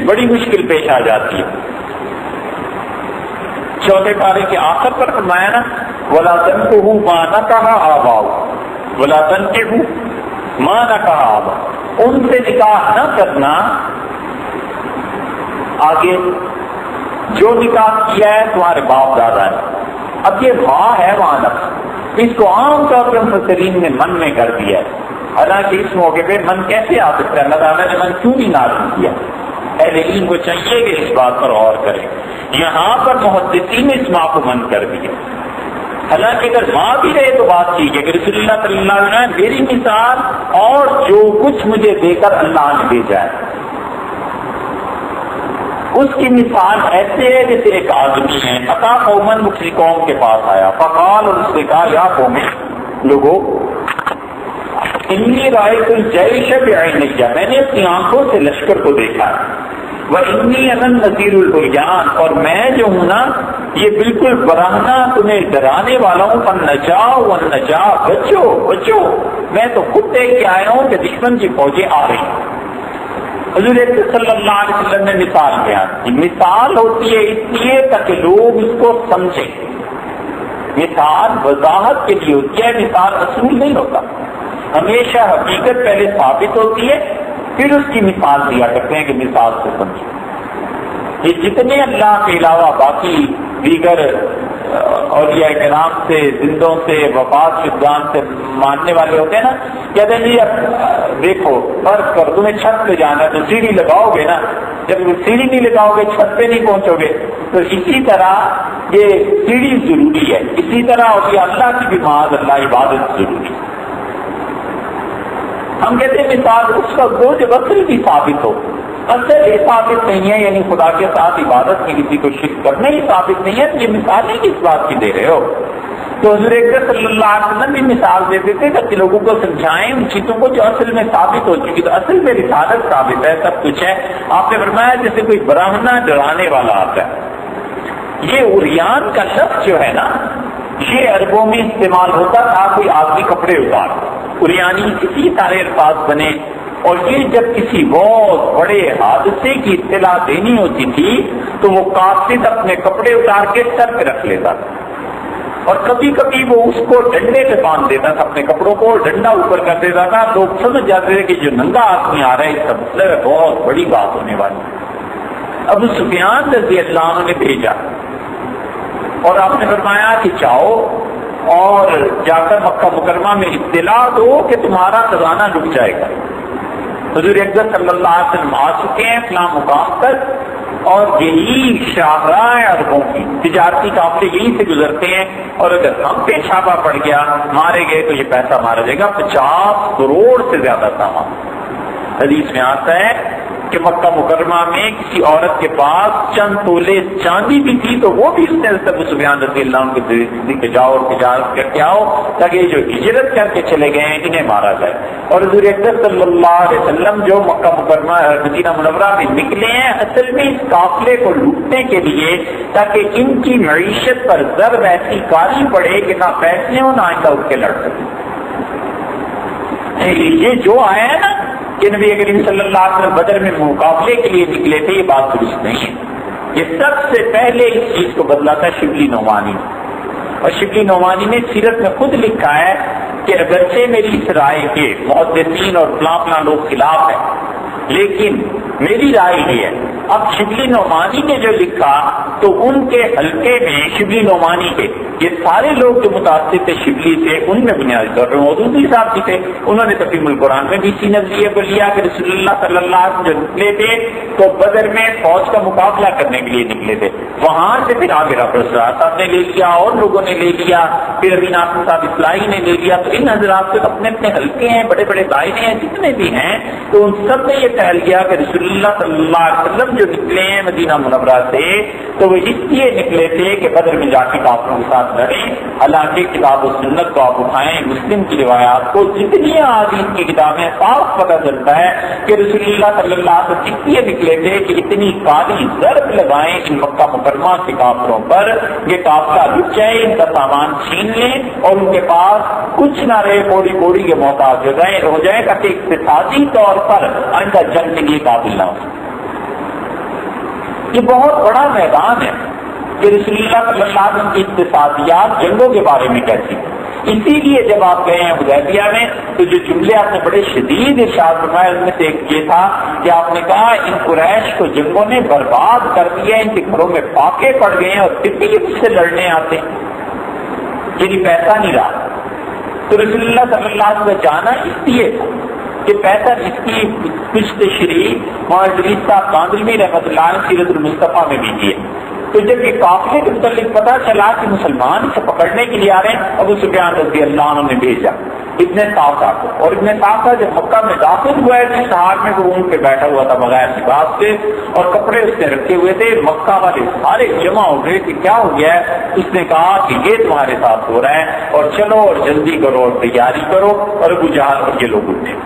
بڑی مشکل پیش آ جاتی ہے. چوتھے پارے کے آخر پر فرمایا نا وَلَا تَنْكِحُوا مَا نَكَحَ آبَاؤُكُمْ وَلَا تَنْكِحُوا مَا نَكَحَ آبَاؤُكُمْ. ان سے نکاح نہ کرنا. آگے جو نکاح کیا ہے تمہارے باپ دادا نے. اب یہ ماں ہے وہاں نفس, اس کو عام طور پر مفسرین نے من میں کر دیا ہے. حالانکہ اس موقع پہ من کیسے آ سکتا ہے؟ اللہ تعالیٰ نے من کیوں نہیں نازل کیا؟ اہل علم کو چاہیے کہ اس بات پر غور کریں. یہاں پر محدثین نے اس ماں کو من کر دیا. حالانکہ اگر ماں بھی رہے تو بات ٹھیک ہے کہ رسول اللہ صلی اللہ علیہ وسلم میری مثال اور جو کچھ مجھے دے کر اللہ نے بھیجا ہے اس کی مثال ایسے ہے جیسے ایک آدمی ہے. عطا قومن مکھی قوم کے پاس آیا فقال, اور اس نے کہا یا قوم لوگوں انی رأیت الجیش بعینی, میں نے اپنی آنکھوں سے لشکر کو دیکھا ہے. وانی انا النذیر العریان, اور میں جو ہوں نا یہ بالکل برہنہ تمہیں ڈرانے والا ہوں. فالنجا والنجا, بچو بچو, میں تو خود دیکھ کے آیا ہوں کہ دشمن کی فوجیں آ رہی ہیں. حضور صلی اللہ علیہ وسلم نے مثال بیان کی. مثال ہوتی ہے اس لیے تاکہ لوگ اس کو سمجھیں. مثال وضاحت کے لیے ہوتی ہے, مثال اصول نہیں ہوتا. ہمیشہ حقیقت پہلے ثابت ہوتی ہے پھر اس کی مثال دیا کرتے ہیں کہ مثال سے سمجھیں. یہ جتنے اللہ کے علاوہ باقی دیگر اولیاء کرام سے, زندوں سے, وفات شدگان سے ماننے والے ہوتے ہیں نا, کہتے ہیں جی اب دیکھو فرض کر تمہیں چھت پہ جانا ہے تو سیڑھی لگاؤ گے نا, جب سیڑھی نہیں لگاؤ گے چھت پہ نہیں پہنچو گے. تو اسی طرح یہ سیڑھی ضروری ہے, اسی طرح اولیاء اللہ کی بھی معاذ اللہ عبادت ضروری ہے. ہم کہتے ہیں مثال اس کا وہ جب اصل بھی ثابت ہو. اصل یہ ثابت نہیں ہے, یعنی خدا کے ساتھ عبادت میں کسی کو شرک کرنا ہی ثابت نہیں ہے, تو یہ مثالیں کس بات کی دے رہے ہو؟ تو حضور اکرم صلی اللہ علیہ وسلم بھی مثال دیتے تھے تاکہ لوگوں کو سمجھائیں ان چیزوں کو جو اصل میں ثابت ہو چکی. تو اصل میں رسالت ثابت ہے, سب کچھ ہے. آپ نے فرمایا جیسے کوئی براہمنا ڈرانے والا آتا ہے. یہ عریان کا لفظ جو ہے نا یہ عربوں میں استعمال ہوتا تھا کوئی آدمی کپڑے اتار. عریانی کسی سارے الفاظ بنے, اور یہ جب کسی بہت بڑے حادثے کی اطلاع دینی ہوتی تھی تو وہ قاصد اپنے کپڑے اتار کے سر پہ رکھ لیتا تھا, اور کبھی کبھی وہ اس کو ڈنڈے پہ باندھ دیتا تھا, اپنے کپڑوں کو ڈنڈا اوپر کر دیتا تھا. لوگ سمجھ جاتے تھے کہ جو ننگا آدمی آ رہا ہے اس کا مطلب ہے بہت بڑی بات ہونے والی. ابو سفیان رضی اللہ عنہ نے بھیجا اور آپ نے فرمایا کہ جاؤ اور جا کر مکہ مکرمہ میں اطلاع دو کہ تمہارا خزانہ رک جائے گا. حضور اکرم صلی اللہ علیہ وسلم آ چکے ہیں فلاں مقام پر, اور یہی شاہراہ عربوں کی تجارتی قافلے یہیں سے گزرتے ہیں, اور اگر ہم پہ چھاپا پڑ گیا مارے گئے تو یہ پیسہ مارا جائے گا 50 کروڑ سے زیادہ سامان. حدیث میں آتا ہے کہ مکہ مکرمہ میں کسی عورت کے پاس چند تولے چاندی بھی تھی تو وہ بھی اس نے ابو سفیان رضی اللہ عنہ کے جاؤ اور تجارت کر کے آؤ تاکہ جو ہجرت کر کے چلے گئے ہیں انہیں مارا جائے. اور حضور اکرم صلی اللہ علیہ وسلم جو مکہ مکرمہ مدینہ منورہ میں نکلے ہیں اصل میں اس قافلے کو لوٹنے کے لیے تاکہ ان کی معیشت پر ضرب ایسی کاری پڑے کہ نہ پیسے ہوں نہ آئندہ اٹھ کے لڑ سکیں. یہ جو آیا ہے نا کہ نبی کریم صلی اللہ علیہ وسلم بدر میں مقابلے کے لیے نکلے تھے یہ بات درست نہیں ہے. یہ سب سے پہلے اس چیز کو بدلا تھا شبلی نعمانی. اور شبلی نعمانی نے سیرت میں خود لکھا ہے کہ اگرچہ میری اس رائے کے محدثین اور فلاں لوگ خلاف ہیں لیکن میری رائے یہ ہے. اب شبلی نعمانی نے جو لکھا تو ان کے حلقے میں شبلی نعمانی کے یہ سارے لوگ جو متاثر تھے شبلی سے ان میں بنیادی طور پر مودودی صاحب بھی تھے. انہوں نے تفہیم القرآن میں بھی اسی نظریے کو لیا کہ رسول اللہ صلی اللہ علیہ وسلم جو نکلے تھے تو بدر میں فوج کا مقابلہ کرنے کے لیے نکلے تھے. وہاں سے پھر آگے رسول صاحب نے لے لیا اور لوگوں نے لے لیا پھر ابھی ناصر صاحب اصلاحی نے لے لیا. تو ان حضرات سے اپنے اپنے حلقے ہیں بڑے بڑے دائرے ہیں جتنے بھی ہیں تو ان سب نے یہ پھیل گیا کہ رسول اللہ صلی اللہ علیہ وسلم جو نکلے ہیں مدینہ منورہ سے تو وہ اس لیے نکلے تھے کہ بدر میں جا کے کافروں کے ساتھ لڑیں. حالانکہ کتاب و سنت کو آپ اٹھائیں مسلم کی روایات کو جتنی حدیث کی کتابیں صاف پتہ چلتا ہے کہ رسول اللہ صلی اللہ علیہ وسلم اس لیے نکلے تھے کہ اتنی کالی ضرب لگائیں ان مکہ مکرمہ کے کافروں پر یہ قافلہ رک جائے ان کا سامان چھین لیں اور ان کے پاس کچھ نہ رہے کوڑی کوڑی کے محتاج ہو جائے تاکہ اقتصادی طور پر آئندہ جنگ کے لیے قابل نہ ہو. یہ بہت بڑا میدان ہے کہ رسول اللہ صلی اللہ علیہ وسلم کی اقتصادیات جنگوں کے بارے میں کیسی. اسی لیے جب آپ گئے ہیں حدیبیہ میں تو جو جملے آپ نے بڑے شدید ارشاد فرمائے ان میں سے ایک یہ تھا کہ آپ نے کہا ان قریش کو جنگوں نے برباد کر دیا ان کے گھروں میں فاقے پڑ گئے ہیں اور پھر بھی اس سے لڑنے آتے یعنی پیسہ نہیں رہا. تو رسول اللہ صلی اللہ علیہ وسلم جانا اس لیے تھا کہ پیسہ اس کی کچھ تشریح مولانا صاحب کاندلوی رحمۃ اللہ علیہ سیرت المصطفیٰ میں بھی دی ہے. تو جب یہ قافلے کے متعلق پتا چلا کہ مسلمان اسے پکڑنے کے لیے آ رہے ہیں ابو سفیان رضی اللہ عنہ نے بھیجا ابن صافہ کو. اور ابن صافہ جب مکہ میں داخل ہوا ہے جس ہار میں وہ اونٹ پہ بیٹھا ہوا تھا بغیر لباس سے اور کپڑے اس نے رکھے ہوئے تھے. مکہ والے سارے جمع ہو گئے کہ کیا ہو گیا ہے. اس نے کہا کہ یہ تمہارے ساتھ ہو رہا ہے اور چلو اور جلدی کرو اور تیاری کرو. اور ابو جہل اور یہ لوگ اٹھے.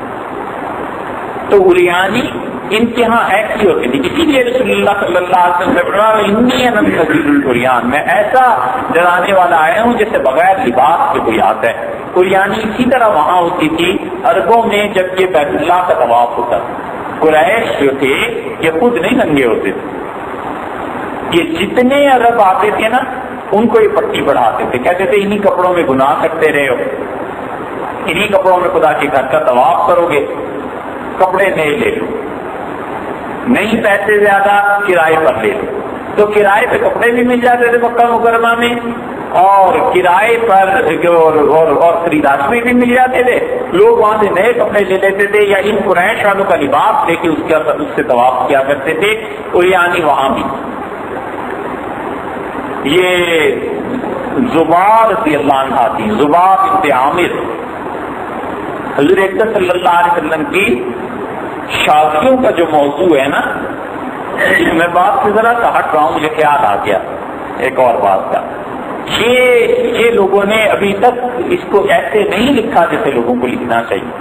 تو اریانی ان کے ہاں ایسی ہوتی تھی. اسی لیے رسول اللہ صلی اللہ علیہ وسلم میں ایسا ڈرانے والا آیا ہوں جیسے بغیر لباس کے کوئی آتا ہے. اریانی اسی طرح وہاں ہوتی تھی عربوں میں جب یہ بیت اللہ کا طواف ہوتا. قریش جو تھے یہ خود نہیں ننگے ہوتے تھے. یہ جتنے عرب آتے تھے نا ان کو یہ پٹی پڑھاتے تھے. کہتے تھے انہی کپڑوں میں گناہ کرتے رہے ہو انہی کپڑوں میں خدا کے گھر کا طواف کرو گے. کپڑے نہیں لے لو نہیں پیسے زیادہ کرائے پر لے لو. تو کرائے پہ کپڑے بھی مل جاتے تھے مکہ مکرمہ میں اور کرائے پر اور خریدار میں بھی مل جاتے تھے. لوگ وہاں سے نئے کپڑے لے لیتے تھے یا ان قریش والوں کا لباس لے کے اس سے طواف کیا کرتے تھے. اور یعنی وہاں بھی یہ زبار رضی اللہ عنہ تھی. زبار بنت عامر حضور اکرم صلی اللہ علیہ وسلم کی شادیوں کا جو موضوع ہے نا میں بات سے ذرا سا ہٹ رہا ہوں مجھے خیال آ گیا ایک اور بات کا. یہ لوگوں نے ابھی تک اس کو ایسے نہیں لکھا جیسے لوگوں کو لکھنا چاہیے.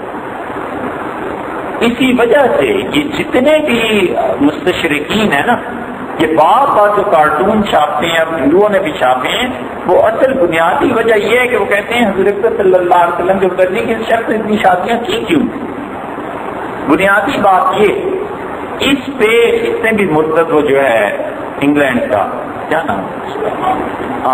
اسی وجہ سے یہ جتنے بھی مستشرقین ہیں نا یہ بار بار جو کارٹون چھاپتے ہیں اب ہندوؤں نے بھی چھاپے ہیں وہ اصل بنیادی وجہ یہ ہے کہ وہ کہتے ہیں حضرت صلی اللہ علیہ وسلم جو کرنے کی شخص اتنی شادیاں کی کیوں. بنیادی بات یہ اس نے بھی مرتد وہ جو ہے انگلینڈ کا کیا نام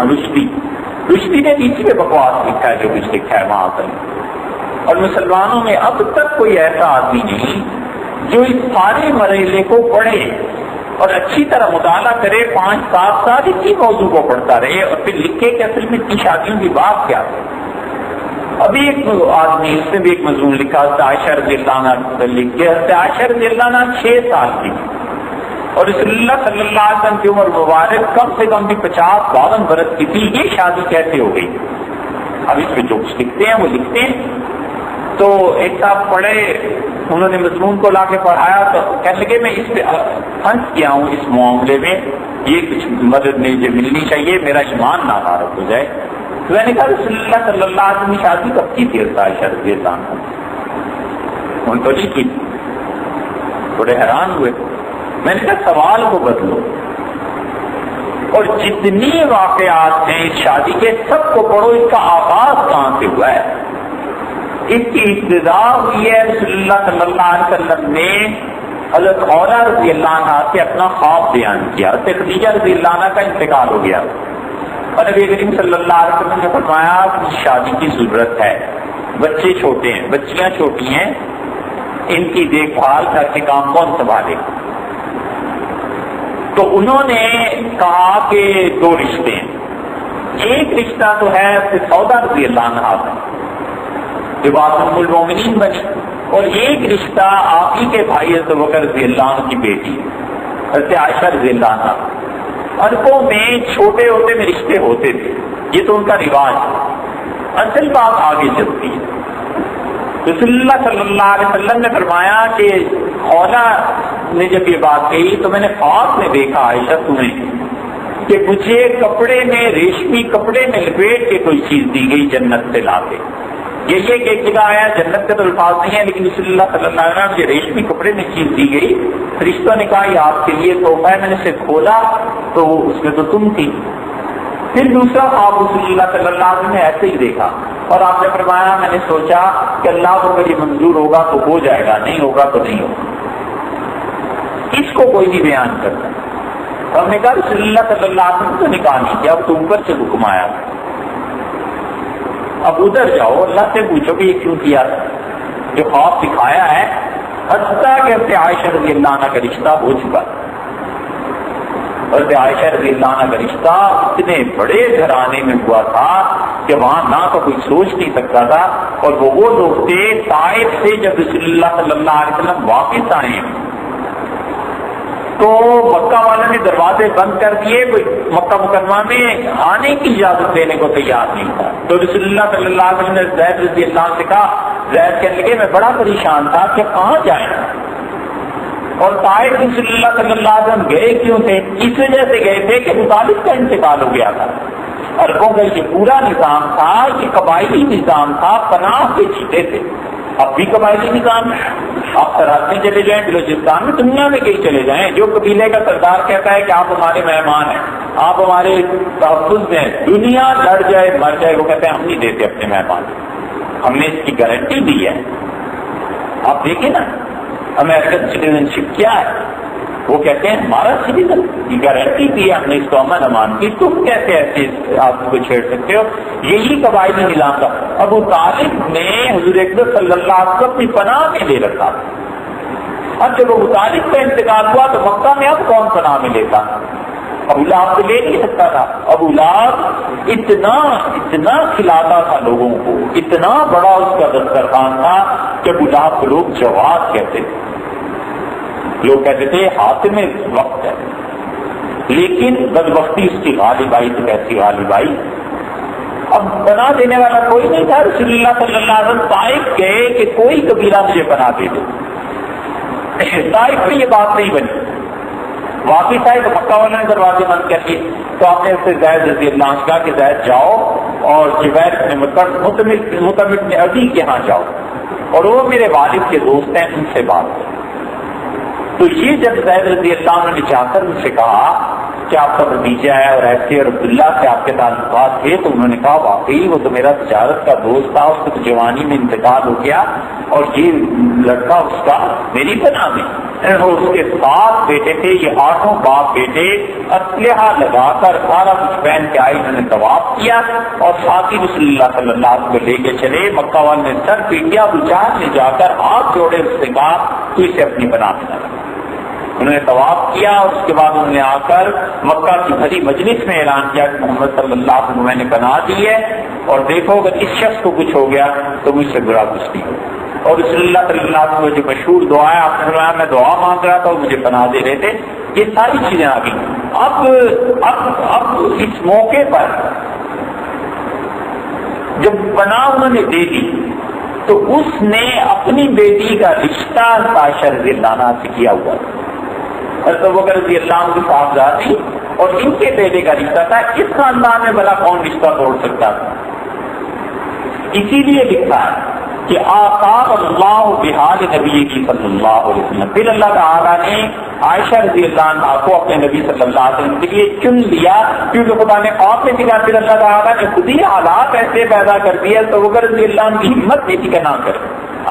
رشدی نے اسی پہ بکواس لکھا ہے جو کچھ لکھا ہے وہاں تک. اور مسلمانوں میں اب تک کوئی ایسا آدمی نہیں جو اس سارے مرحلے کو پڑھے اور اچھی طرح مطالعہ کرے 5-7 سال اسی موضوع کو پڑھتا رہے اور پھر لکھے کہ اصل میں اتنی شادیوں کی بات کیا ہے. ابھی ایک آدمی اس نے بھی ایک مضمون لکھا عائشہ رضی اللہ عنہ لکھ کے عائشہ رضی اللہ عنہ 6 سال کی اور رسول اللہ صلی اللہ علیہ وسلم کی عمر مبارک کم سے کم بھی 50-52 برس کی تھی. یہ شادی کیسے ہو گئی؟ اب اس میں جو کچھ لکھتے ہیں وہ لکھتے ہیں. تو ایک صاحب پڑھے، انہوں نے مضمون کو لا کے پڑھایا تو کہنے لگے میں اس پہ پھنس گیا ہوں اس معاملے میں، یہ کچھ مدد مجھے ملنی چاہیے، میرا ایمان ناکارت ہو جائے۔ تو میں نے کہا رسول اللہ صلی اللہ علیہ وسلم کی شادی کب کی تھی عائشہ رضی اللہ عنہا؟ ان کو نہیں کی، تھوڑے حیران ہوئے۔ میں نے کہا سوال کو بدلو اور جتنی واقعات ہیں اس شادی کے سب کو پڑھو، اس کا آغاز کہاں سے ہوا ہے، اس کی ابتدا ہوئی ہے رسول اللہ صلی اللہ علیہ وسلم نے حضرت خولا رضی اللہ عنہ سے اپنا خواب بیان کیا، حضرت خدیجہ رضی اللہ عنہ کا انتقال ہو گیا اور نبی کریم صلی اللہ علیہ وسلم نے فرمایا کہ شادی کی ضرورت ہے، بچے چھوٹے ہیں، بچیاں چھوٹی ہیں، ان کی دیکھ بھال گھر کے کام کون سنبھالے؟ تو انہوں نے کہا کہ دو رشتے ہیں، ایک رشتہ تو ہے سودا رضی اللہ عنہ کا جو بعد ام المومنین بنی، اور ایک رشتہ آپ ہی کے بھائی حضرت بکر رضی اللہ عنہ کی بیٹی حضرت عائشہ رضی اللہ عنہ۔ عربوں میں چھوٹے ہوتے میں رشتے ہوتے تھے، یہ تو ان کا رواج ہے، اصل بات آگے چلتی ہے۔ رسول اللہ صلی اللہ علیہ وسلم نے فرمایا کہ خولا نے جب یہ بات کہی تو میں نے خواب میں دیکھا عائشہ تمہیں کہ مجھے کپڑے میں، ریشمی کپڑے میں لپیٹ کے کوئی چیز دی گئی جنت سے لا کے۔ یہ ایک جگہ آیا، جنت کے تو الفاظ نہیں ہے، لیکن رسول اللہ صلی اللہ علیہ وسلم مجھے ریشمی کپڑے میں چیز دی گئی، فرشتوں نے کہا یہ آپ کے لیے تحفہ ہے، میں نے اسے کھولا تو اس میں تو تم تھی۔ پھر دوسرا خواب رسول اللہ صلی اللہ علیہ وسلم نے ایسے ہی دیکھا اور آپ نے فرمایا میں نے سوچا کہ اللہ کو اگر یہ منظور ہوگا تو ہو جائے گا، نہیں ہوگا تو نہیں ہوگا۔ اس کو کوئی نہیں بیان کرتا۔ ہم نے کہا رسول اللہ صلی اللہ علیہ وسلم تو نکاح نہیں کیا، اب تو اوپر سے حکم آیا، اب ادھر جاؤ اللہ سے پوچھو کہ یہ کیوں کیا، جو خواب دکھایا ہے۔ حتیٰ کہ حضرت عائشہ رضی اللہ عنہ کا رشتہ ہو چکا، حضرت عائشہ رضی اللہ عنہ کا رشتہ اتنے بڑے گھرانے میں ہوا تھا کہ وہاں نہ تو کوئی سوچ نہیں سکتا تھا، اور وہ لوگ تھے طائف سے جب رسول اللہ صلی اللہ علیہ وسلم واپس آئے تو مکہ والوں نے دروازے بند کر دیے، کوئی مکہ مکرمہ میں آنے کی اجازت دینے کو تیار نہیں تھا۔ تو رسول اللہ صلی اللہ علیہ وسلم نے زید رضی اللہ عنہ سے کہا، زید کہنے لگے میں بڑا پریشان تھا کہ کہاں جائیں، اور طائف رسول اللہ صلی اللہ علیہ وسلم گئے کیوں تھے؟ اس وجہ سے گئے تھے کہ مطالب کا انتقال ہو گیا تھا۔ عربوں کا یہ پورا نظام تھا، یہ قبائلی نظام تھا، پناہ کے چیتے تھے۔ اب بھی قبائلی نظام ہے، آپ سرحد میں چلے جائیں، بلوچستان میں، دنیا میں کہیں چلے جائیں، جو قبیلے کا سردار کہتا ہے کہ آپ ہمارے مہمان ہیں، آپ ہمارے تحفظ میں، دنیا لڑ جائے مر جائے، وہ کہتے ہیں ہم نہیں دیتے اپنے مہمان، ہم نے اس کی گارنٹی دی ہے۔ آپ دیکھیں نا امریکن سٹیزن شپ کیا ہے، وہ کہتے ہیں ہمارا سٹیزن کی گارنٹی دی ہے، ہم نے اس کو امن امان کی، تم کیسے ایسے آپ کو چھیڑ سکتے ہو؟ یہی قبائلی نظام تھا۔ ابو طالب نے حضور اکرم صلی اللہ علیہ وسلم اپنی پناہ میں لے رکھا، اب جب ابو طالب کا انتقال ہوا تو مکہ میں اب کون پناہ میں لیتا؟ ابو لہب تو لے نہیں سکتا تھا۔ ابو لہب اتنا کھلاتا تھا لوگوں کو، اتنا بڑا اس کا دسترخوان تھا کہ ابو لہب کو لوگ جواد کہتے تھے، لوگ کہتے تھے ہاتھ میں وقت ہے، لیکن بدبختی اس کی غالب آئی تو کیسی غالب آئی؟ اب پناہ دینے والا کوئی نہیں تھا۔ رسول اللہ صلی اللہ علیہ وسلم طائف گئے کہ کوئی قبیلہ مجھے پناہ دے دے، طائف میں یہ بات نہیں بنی، واپس آئے تو مکہ والوں نے دروازے بند کر دیے، تو آپ نے اسے زید رضی اللہ عنہ کہا کہ زید جاؤ اور جبیر مطمئن ابھی کے ہاں جاؤ، اور وہ میرے والد کے دوست ہیں، ان سے بات کرو۔ تو یہ جب زید رضی اللہ عنہ نے جا کر ان سے کہا کہ آپ کا بھتیجا ہے اور ایسے اور عبداللہ سے آپ کے تعلقات تھے، تو انہوں نے کہا واقعی وہ تو میرا تجارت کا دوست تھا، اس کو تو جوانی میں انتقال ہو گیا، اور یہ لڑکا اس کا میری پناہ میں، اور اس کے 7 بیٹے تھے، یہ 8 باپ بیٹے اسلحہ لگا کر سارا کچھ پہن کے آئے، انہوں نے طواف کیا اور ساتھ ہی رسول اللہ صلی اللہ علیہ وسلم کو لے کے چلے۔ مکہ والوں نے سر پیٹیا، ابو جہل نے جا کر ہاتھ جوڑے، اس سے کہا تو اسے اپنی پناہ میں رکھ۔ انہوں نے طواف کیا اور اس کے بعد انہوں نے آ کر مکہ کی بھری مجلس میں اعلان کیا کہ محمد صلی اللہ علیہ وسلم میں نے پناہ دی ہے، اور دیکھو اگر اس شخص کو کچھ ہو گیا تو مجھ سے برا کچھ نہیں ہوگا۔ اور رسول اللہ صلی اللہ علیہ وسلم جو مشہور دعا ہے، آپ نے فرمایا میں دعا مانگ رہا تھا، مجھے پناہ دے رہے تھے، یہ ساری چیزیں آ گئی۔ اب اس موقع پر جب پناہ انہوں نے دے دی تو اس نے اپنی بیٹی کا رشتہ عائشہ رضی اللہ عنہا سے کیا ہوا تھا. حضرت ابوبکر رضی اللہ عنہ کی صاحبزادی اور ان کے بیٹے کا رشتہ تھا. اس خاندان میں بھلا کون رشتہ توڑ سکتا تھا؟ اسی لیے لکھا ہے کہ آقاب اللہ بحال نبی کی صلی اللہ علیہ وسلم. پھر اللہ تعالیٰ نے عائشہ رضی اللہ عنہ کو اپنے نبی صلی اللہ علیہ وسلم کے لیے چن لیا، کیونکہ خدا نے خواب میں دکھا. پھر اللہ تعالیٰ نے خود ہی حالات ایسے پیدا کر دیا تو ابوبکر رضی اللہ عنہ کی ہمت نہیں تھی کہ نہ کرے.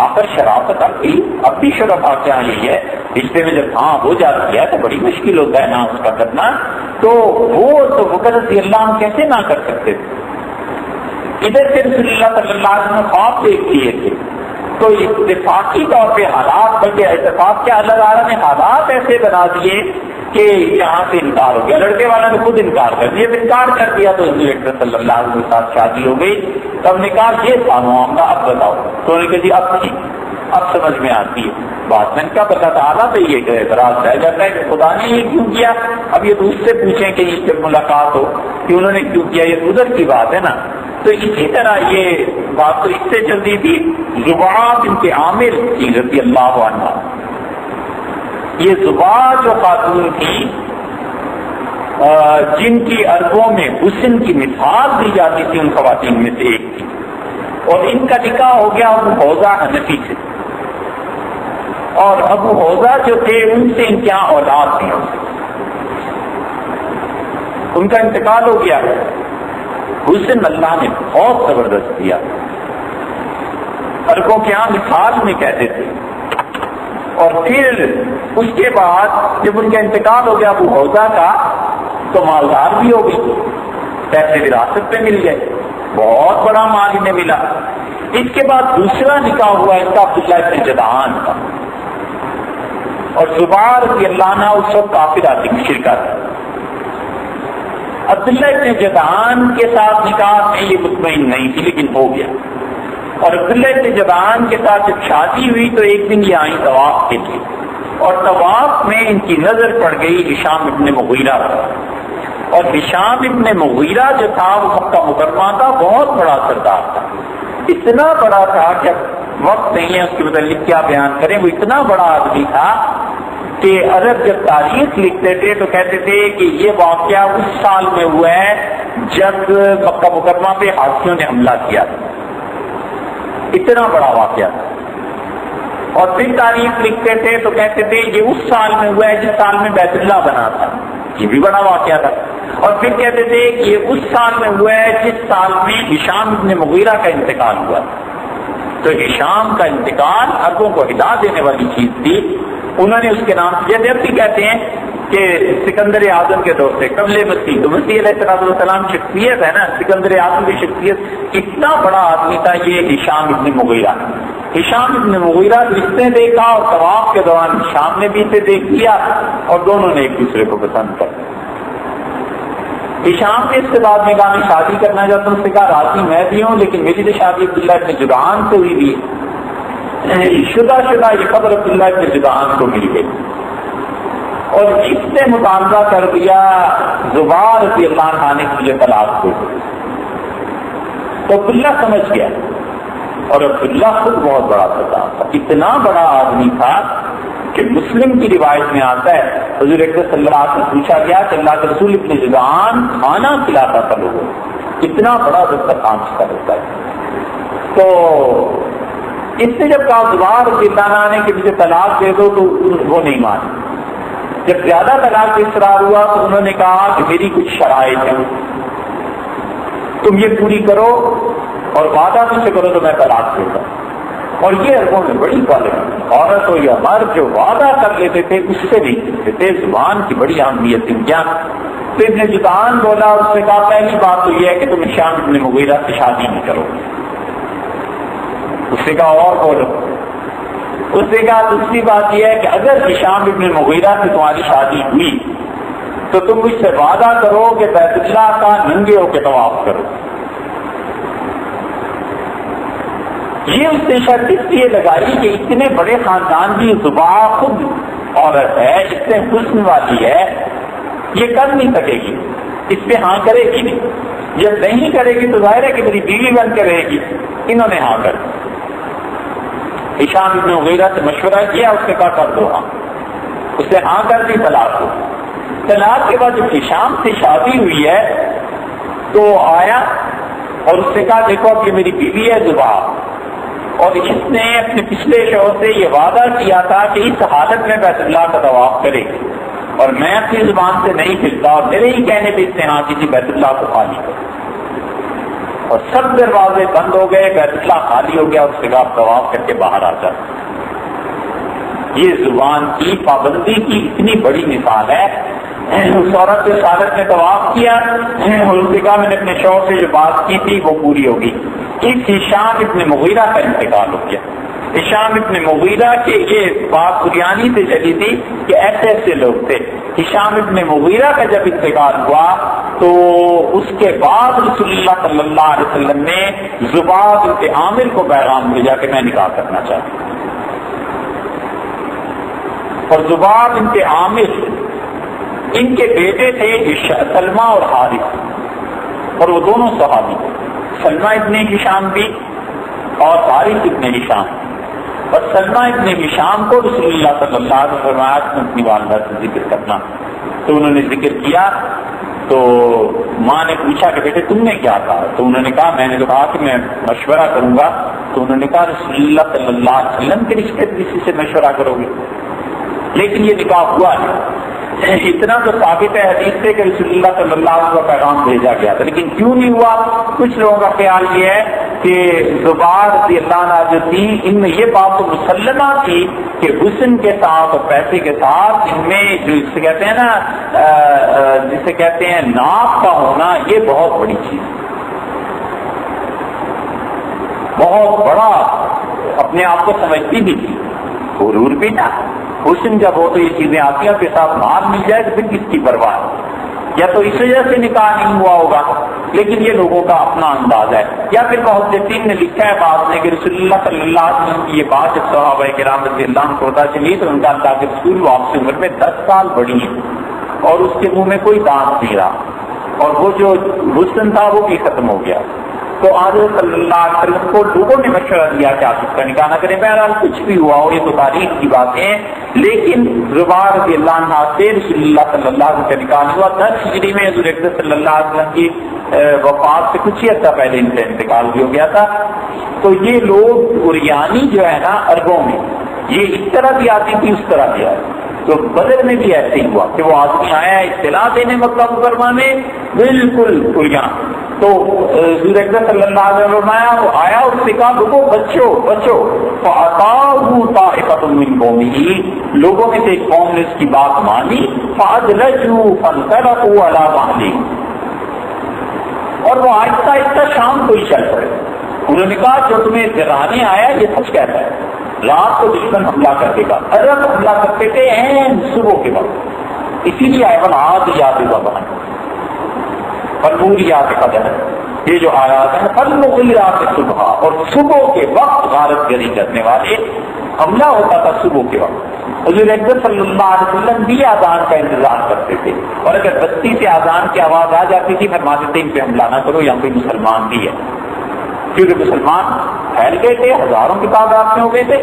آخر شرافت اب بھی شرف کیا یہی ہے، رشتے میں جب ہاں ہو جاتی ہے تو بڑی مشکل ہوتا ہے نا اس کا کرنا. تو وہ تو ابوبکر رضی اللہ عنہ کیسے نہ کر سکتے تھے؟ ادھر سے رسول اللہ صلی اللہ علیہ وسلم خواب دیکھ لیے تھے تو اتفاقی طور پہ حالات، بلکہ اتفاق کے اللہ تعالیٰ نے حالات ایسے بنا دیے کہ یہاں سے انکار ہو گیا. لڑکے والا نے خود انکار کر دیا. انکار کر دیا تو حضور اکرم صلی اللہ علیہ وسلم کے ساتھ شادی ہو گئی. تب نے کہا یہ تھا معاملہ، اب بتاؤ. تو انہوں نے کہا جی اب ٹھیک، اب سمجھ میں آتی ہے بات. میں نے کہا اللہ تعالیٰ تو یہ کہ اعتراض رہ جاتا ہے کہ خدا نے یہ کیوں کیا. اب یہ تو اس سے پوچھیں کہ یہ جب ملاقات ہو کہ انہوں نے کیوں کیا، یہ ادھر کی بات ہے نا. تو اسی طرح یہ بات تو اس سے چلتی تھی. زباب بنت عامر رضی اللہ عنہ، یہ زباب جو خاتون تھی جن کی عربوں میں حسن کی مثال دی جاتی تھی، ان خواتین میں سے ایک تھی. اور ان کا نکاح ہو گیا ابو حوزہ حنفی سے. اور ابو حوزہ جو تھے ان سے ان کے یہاں اولاد نہیں ہو سکی، ان کا انتقال ہو گیا. حسن اللہ نے بہت زبردست دیا، عربوں کے یہاں مثال میں کہتے تھے. اور پھر اس کے بعد جب ان کا انتقال ہو گیا ابو حوزہ کا تو مالدار بھی ہو گئی، پیسے وراثت پہ مل گئے، بہت بڑا مال انہیں ملا. اس کے بعد دوسرا نکاح ہوا ان کا عبداللہ ابن جدعان کا. اور زبیر رضی اللہ عنہ اس وقت کافر آتی شرکا تھا. عبداللہ ابن جدعان کے ساتھ نکاح میں یہ مطمئن نہیں تھی لیکن ہو گیا. اور عبداللہ ابن جدعان کے ساتھ جب شادی ہوئی تو ایک دن یہ آئی طواف کے لیے، اور طواف میں ان کی نظر پڑ گئی ہشام ابن مغیرہ پر. اور ہشام ابن مغیرہ جو تھا وہ مکہ مکرمہ کا بہت بڑا سردار تھا. اتنا بڑا تھا کہ وقت نہیں ہے اس کے متعلق کیا بیان کریں. وہ اتنا بڑا آدمی تھا کہ عرب جب تاریخ لکھتے تھے تو کہتے تھے کہ یہ واقعہ اس سال میں ہوا ہے جب مکہ مکرمہ پہ حاثیوں نے حملہ کیا تھا. اتنا بڑا واقعہ تھا. اور پھر تاریخ لکھتے تھے تو کہتے تھے یہ اس سال میں ہوا ہے جس سال میں بیت اللہ بنا تھا. یہ بھی بڑا واقعہ تھا. اور پھر کہتے تھے کہ یہ اس سال میں ہوا ہے جس سال میں ہشام ابن مغیرہ کا انتقال ہوا تھا. تو ہشام کا انتقال عربوں کو ہلا دینے والی چیز تھی. انہوں نے اس کے نام سے جب بھی کہتے ہیں کہ سکندر اعظم کے دور سے قبل مسیح، تو مسیح علیہ السلام شخصیت ہے نا، سکندر اعظم کی شخصیت اتنا بڑا آدمی تھا یہ ہشام ابن مغیرہ. ہشام ابن مغیرہ رشتے دیکھا اور طواف کے دوران ہشام نے بھی اسے دیکھ لیا اور دونوں نے ایک دوسرے کو پسند کر. ہشام نے اس کے بعد میں کہا میں شادی کرنا چاہتا ہوں. اس نے کہا راضی میں بھی ہوں لیکن میری تو شادی عبداللہ ابن جدعان سے ہوئی بھی شدہ یہ خبر عبداللہ ابن جدعان کو مل گئی. اور اس سے مطالبہ کر دیا زبیر رضی اللہ عنہ نے مجھے طلاق دو. تو عبداللہ سمجھ گیا. اور عبداللہ خود بہت بڑا سردار تھا، اتنا بڑا آدمی تھا کہ مسلم کی روایت میں آتا ہے حضور اکرم صلی اللہ علیہ وسلم پوچھا گیا کہ اللہ کے رسول ابن جدعان کھانا کھلاتا تھا لوگوں کو، اتنا بڑا دسترخوان کرتا ہے. تو اس سے جب کہا زبیر رضی اللہ عنہ نے کہ مجھے طلاق دے دو تو وہ نہیں مانی. جب زیادہ طلاق کا اصرار ہوا تو انہوں نے کہا کہ میری کچھ شرائط ہیں، تم یہ پوری کرو اور وعدہ مجھ سے کرو تو میں طلاق دے گا. اور یہ عربوں میں بڑی کوالٹی، عورت ہو یا مرد جو وعدہ کر لیتے تھے اس سے نہیں کرتے تھے. زبان کی بڑی اہمیت تھی. کیا تو ابن جدعان بولا، اس نے کہا پہلی بات تو یہ ہے کہ تم ہشام ابن مغیرہ سے شادی نہیں کرو. اس نے کہا اور بولو. اس نے کہا دوسری بات یہ ہے کہ اگر ہشام ابن مغیرہ سے تمہاری شادی ہوئی تو تم مجھ سے وعدہ کرو کہ بیت اللہ کا ننگے ہو کے طواف کرو. یہ اس نے شرط اس لیے لگائی کہ اتنے بڑے خاندان کی زبا خود عورت ہے، اتنے حسن والی ہے، یہ کر نہیں سکے گی، اس پہ ہاں کرے گی نہیں. جب نہیں کرے گی تو ظاہر ہے کہ میری بیوی بن کے رہے گی. انہوں نے ہاں کر. ہشام ابن مغیرہ سے مشورہ کیا، اس نے کہا کر دو ہاں، اس نے ہاں کر دی، طلاق ہو۔ طلاق کے بعد جب ہشام سے شادی ہوئی ہے تو آیا اور اس نے کہا دیکھو اب یہ میری بیوی ہے ذباب، اور اس نے اپنے پچھلے شوہر سے یہ وعدہ کیا تھا کہ اس حالت میں بیت اللہ کا طواف کرے گی، اور میں اپنی زبان سے نہیں پھرتا، اور میرے ہی کہنے پہ اس نے ہاں کسی بیت اللہ کو خالی کر، اور سب دروازے بند ہو گئے، بیت اللہ خالی ہو گیا، اس کے بعد طواف کر کے باہر آ جاتا۔ یہ زبان کی پابندی کی اتنی بڑی مثال ہے۔ اس عورت سے سالت نے طواف کیا اور اس نے کہا میں نے اپنے شوہر سے جو بات کی تھی وہ پوری ہوگی۔ اس ہشام ابن مغیرہ کا انتقال ہو گیا۔ ہشام ابن مغیرہ کے یہ بات بریانی سے چلی تھی کہ ایسے ایسے لوگ تھے۔ ہشام ابن مغیرہ کا جب انتقال ہوا تو اس کے بعد رسول اللہ صلی اللہ علیہ وسلم نے زباب بنت عامر کو پیغام بھیجا کہ میں نکاح کرنا چاہتا ہوں، اور زباب بنت عامر ان کے بیٹے تھے سلمہ اور حارث، اور وہ دونوں صحابی، سلمہ ابن ہشام بھی اور حارث ابن ہشام۔ اور سلمہ ابن ہشام کو رسول اللہ صلی اللہ علیہ وسلم نے اپنی والدہ سے ذکر کرنا، تو انہوں نے ذکر کیا تو ماں نے پوچھا کہ بیٹے تم نے کیا کہا؟ تو انہوں نے کہا میں نے تو کہا کہ میں مشورہ کروں گا۔ تو انہوں نے کہا رسول اللہ صلی اللہ علیہ وسلم کے رشتے کسی سے مشورہ کرو گے؟ لیکن یہ نکاح ہوا ہے۔ اتنا تو ثابت ہے حدیث سے کہ رسول اللہ صلی اللہ علیہ وسلم کا پیغام بھیجا گیا تھا، لیکن کیوں نہیں ہوا؟ کچھ لوگوں کا خیال یہ ہے کہ زبار رضی اللہ عنہ جو تھی ان میں یہ بات تو مسلمہ تھی کہ حسن کے ساتھ اور پیسے کے ساتھ ان میں جو جسے کہتے ہیں نا جسے کہتے ہیں ناپ کا ہونا، یہ بہت بڑی چیز، بہت بڑا اپنے آپ کو سمجھتی بھی تھی، غرور بھی تھا۔ حسن جب ہو تو یہ چیزیں آتی ہیں، کے ساتھ مال مل جائے تو پھر کس کی پرواہ ہے؟ یا تو اس وجہ سے نکاح نہیں ہوا ہوگا، لیکن یہ لوگوں کا اپنا انداز ہے۔ یا پھر محدثین نے لکھا ہے بعض نے کہ رسول اللہ صلی اللہ علیہ وسلم کی یہ بات جب صحابہ کرام رضی اللہ عنہ کو پتہ چلی تو ان کا اللہ کے رسول وہ آپ سے عمر میں 10 سال بڑی ہیں اور اس کے منہ میں کوئی دانت نہیں رہا، اور وہ جو حسن تھا وہ بھی ختم ہو گیا۔ تو آج صلی اللہ علیہ وسلم کو لوگوں نے مشورہ دیا کہ آپ اس کا نکاح نہ کریں۔ بہرحال کچھ بھی ہوا ہو، یہ تو تاریخ کی باتیں ہیں، لیکن زبیر رضی اللہ عنہ سے رسول اللہ صلی اللہ علیہ وسلم کا نکاح ہوا۔ 10 ہجری میں حضور اکرم صلی اللہ علیہ وسلم کی وفات سے کچھ ہی عرصہ پہلے ان کا انتقال بھی ہو گیا تھا۔ تو یہ لوگ عریانی جو ہے نا عربوں میں، یہ اس طرح بھی آتی تھی اس طرح بھی آتی، تو بدر میں بھی ایسے ہی ہوا کہ وہ آدمی آیا اطلاع دینے مکہ مکرمہ میں بالکل عریان، تو حضور اکرم صلی اللہ علیہ وسلم آیا اس سے کہا لوگوں بچو بچو، فَأَطَاعُوا طَائِفَةٌ مِّن قَوْمِهِ، لوگوں میں سے ایک قوم نے اس کی بات مانی، فَأَدْلَجُوا فَانْطَلَقُوا عَلَىٰ بَعْضِهِمْ، اور وہ آہستہ آہستہ شام کو ہی چل پڑے۔ انہوں نے کہا جو تمہیں ڈرانے آیا یہ سچ کہتا ہے، رات کو دشمن حملہ کر دے گا۔ عرب حملہ کرتے تھے صبح کے وقت، اسی لیے ایون آج یاد ہوا فالموریات قدر، یہ جو آیات ہیں فالمغیرات صبح، اور صبح کے وقت غارت گری کرنے والے، حملہ ہوتا تھا صبح کے وقت۔ حضور اکرم صلی اللہ علیہ وسلم بھی آذان کا انتظار کرتے تھے، اور اگر بستی سے آذان کی آواز آ جاتی تھی فرماتے تھے ان پہ حملہ نہ کرو، یہاں پہ مسلمان بھی ہے، کیونکہ مسلمان پھیل گئے تھے، ہزاروں کی تعداد میں ہو گئے تھے۔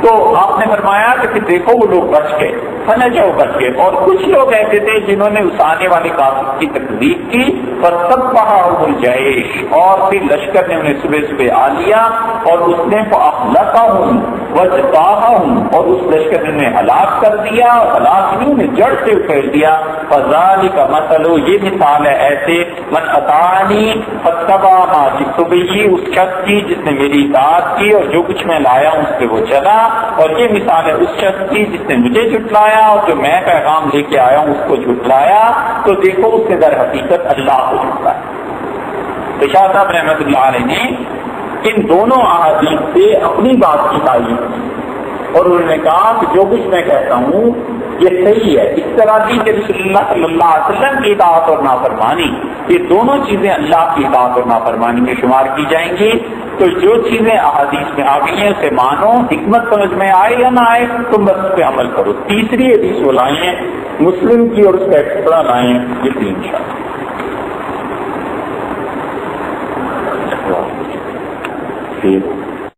تو آپ نے فرمایا کہ پھر دیکھو وہ لوگ بچ گئے، سنجو بچ گئے، اور کچھ لوگ ایسے تھے جنہوں نے اس آنے والے کافر کی تکذیب کی، فَصَبَّحَهُمُ الْجَيْشُ، اور پھر لشکر نے انہیں صبح صبح آ لیا، اور اس نے فَأَخْلَقَهُمْ وَجْتَاحَهُمْ، اور اس لشکر نے انہیں ہلاک کر دیا، اور ہلاک نہیں انہیں جڑ سے اکھیڑ دیا۔ فَذَلِكَ مَثَلُ، یہ مثال ہے ایسے مَنْ أَطَاعَنِي فَاتَّبَعَ مَا جِئْتُ بِهِ، اس شخص کی جس نے میری اطاعت کی اور جو کچھ میں لایا اس پہ وہ چلا، اور یہ مثال ہے اس شخص کی جس نے مجھے جھٹلایا اور جو میں پیغام لے کے آیا ہوں اس کو جھٹلایا، تو دیکھو اس نے در حقیقت اللہ کو جھٹلایا۔ تو شاہ صاحب رحمۃ اللہ علیہ نے ان دونوں احادیث سے اپنی بات کی تعریف کی، اور انہوں نے کہا کہ جو کچھ میں کہتا ہوں یہ صحیح ہے۔ اس طرح بھی کہ رسول اللہ صلی اللہ علیہ وسلم کی اطاعت اور نافرمانی، یہ دونوں چیزیں اللہ کی اطاعت اور نافرمانی میں شمار کی جائیں گی۔ تو جو چیزیں احادیث میں آ گئی ہیں اسے مانو، حکمت سمجھ میں آئے یا نہ آئے تم بس اس پہ عمل کرو۔ تیسری حدیث وہ لائے ہیں مسلم کی اور اس کا ایکسٹرا لائے ہیں یہ 3 شاء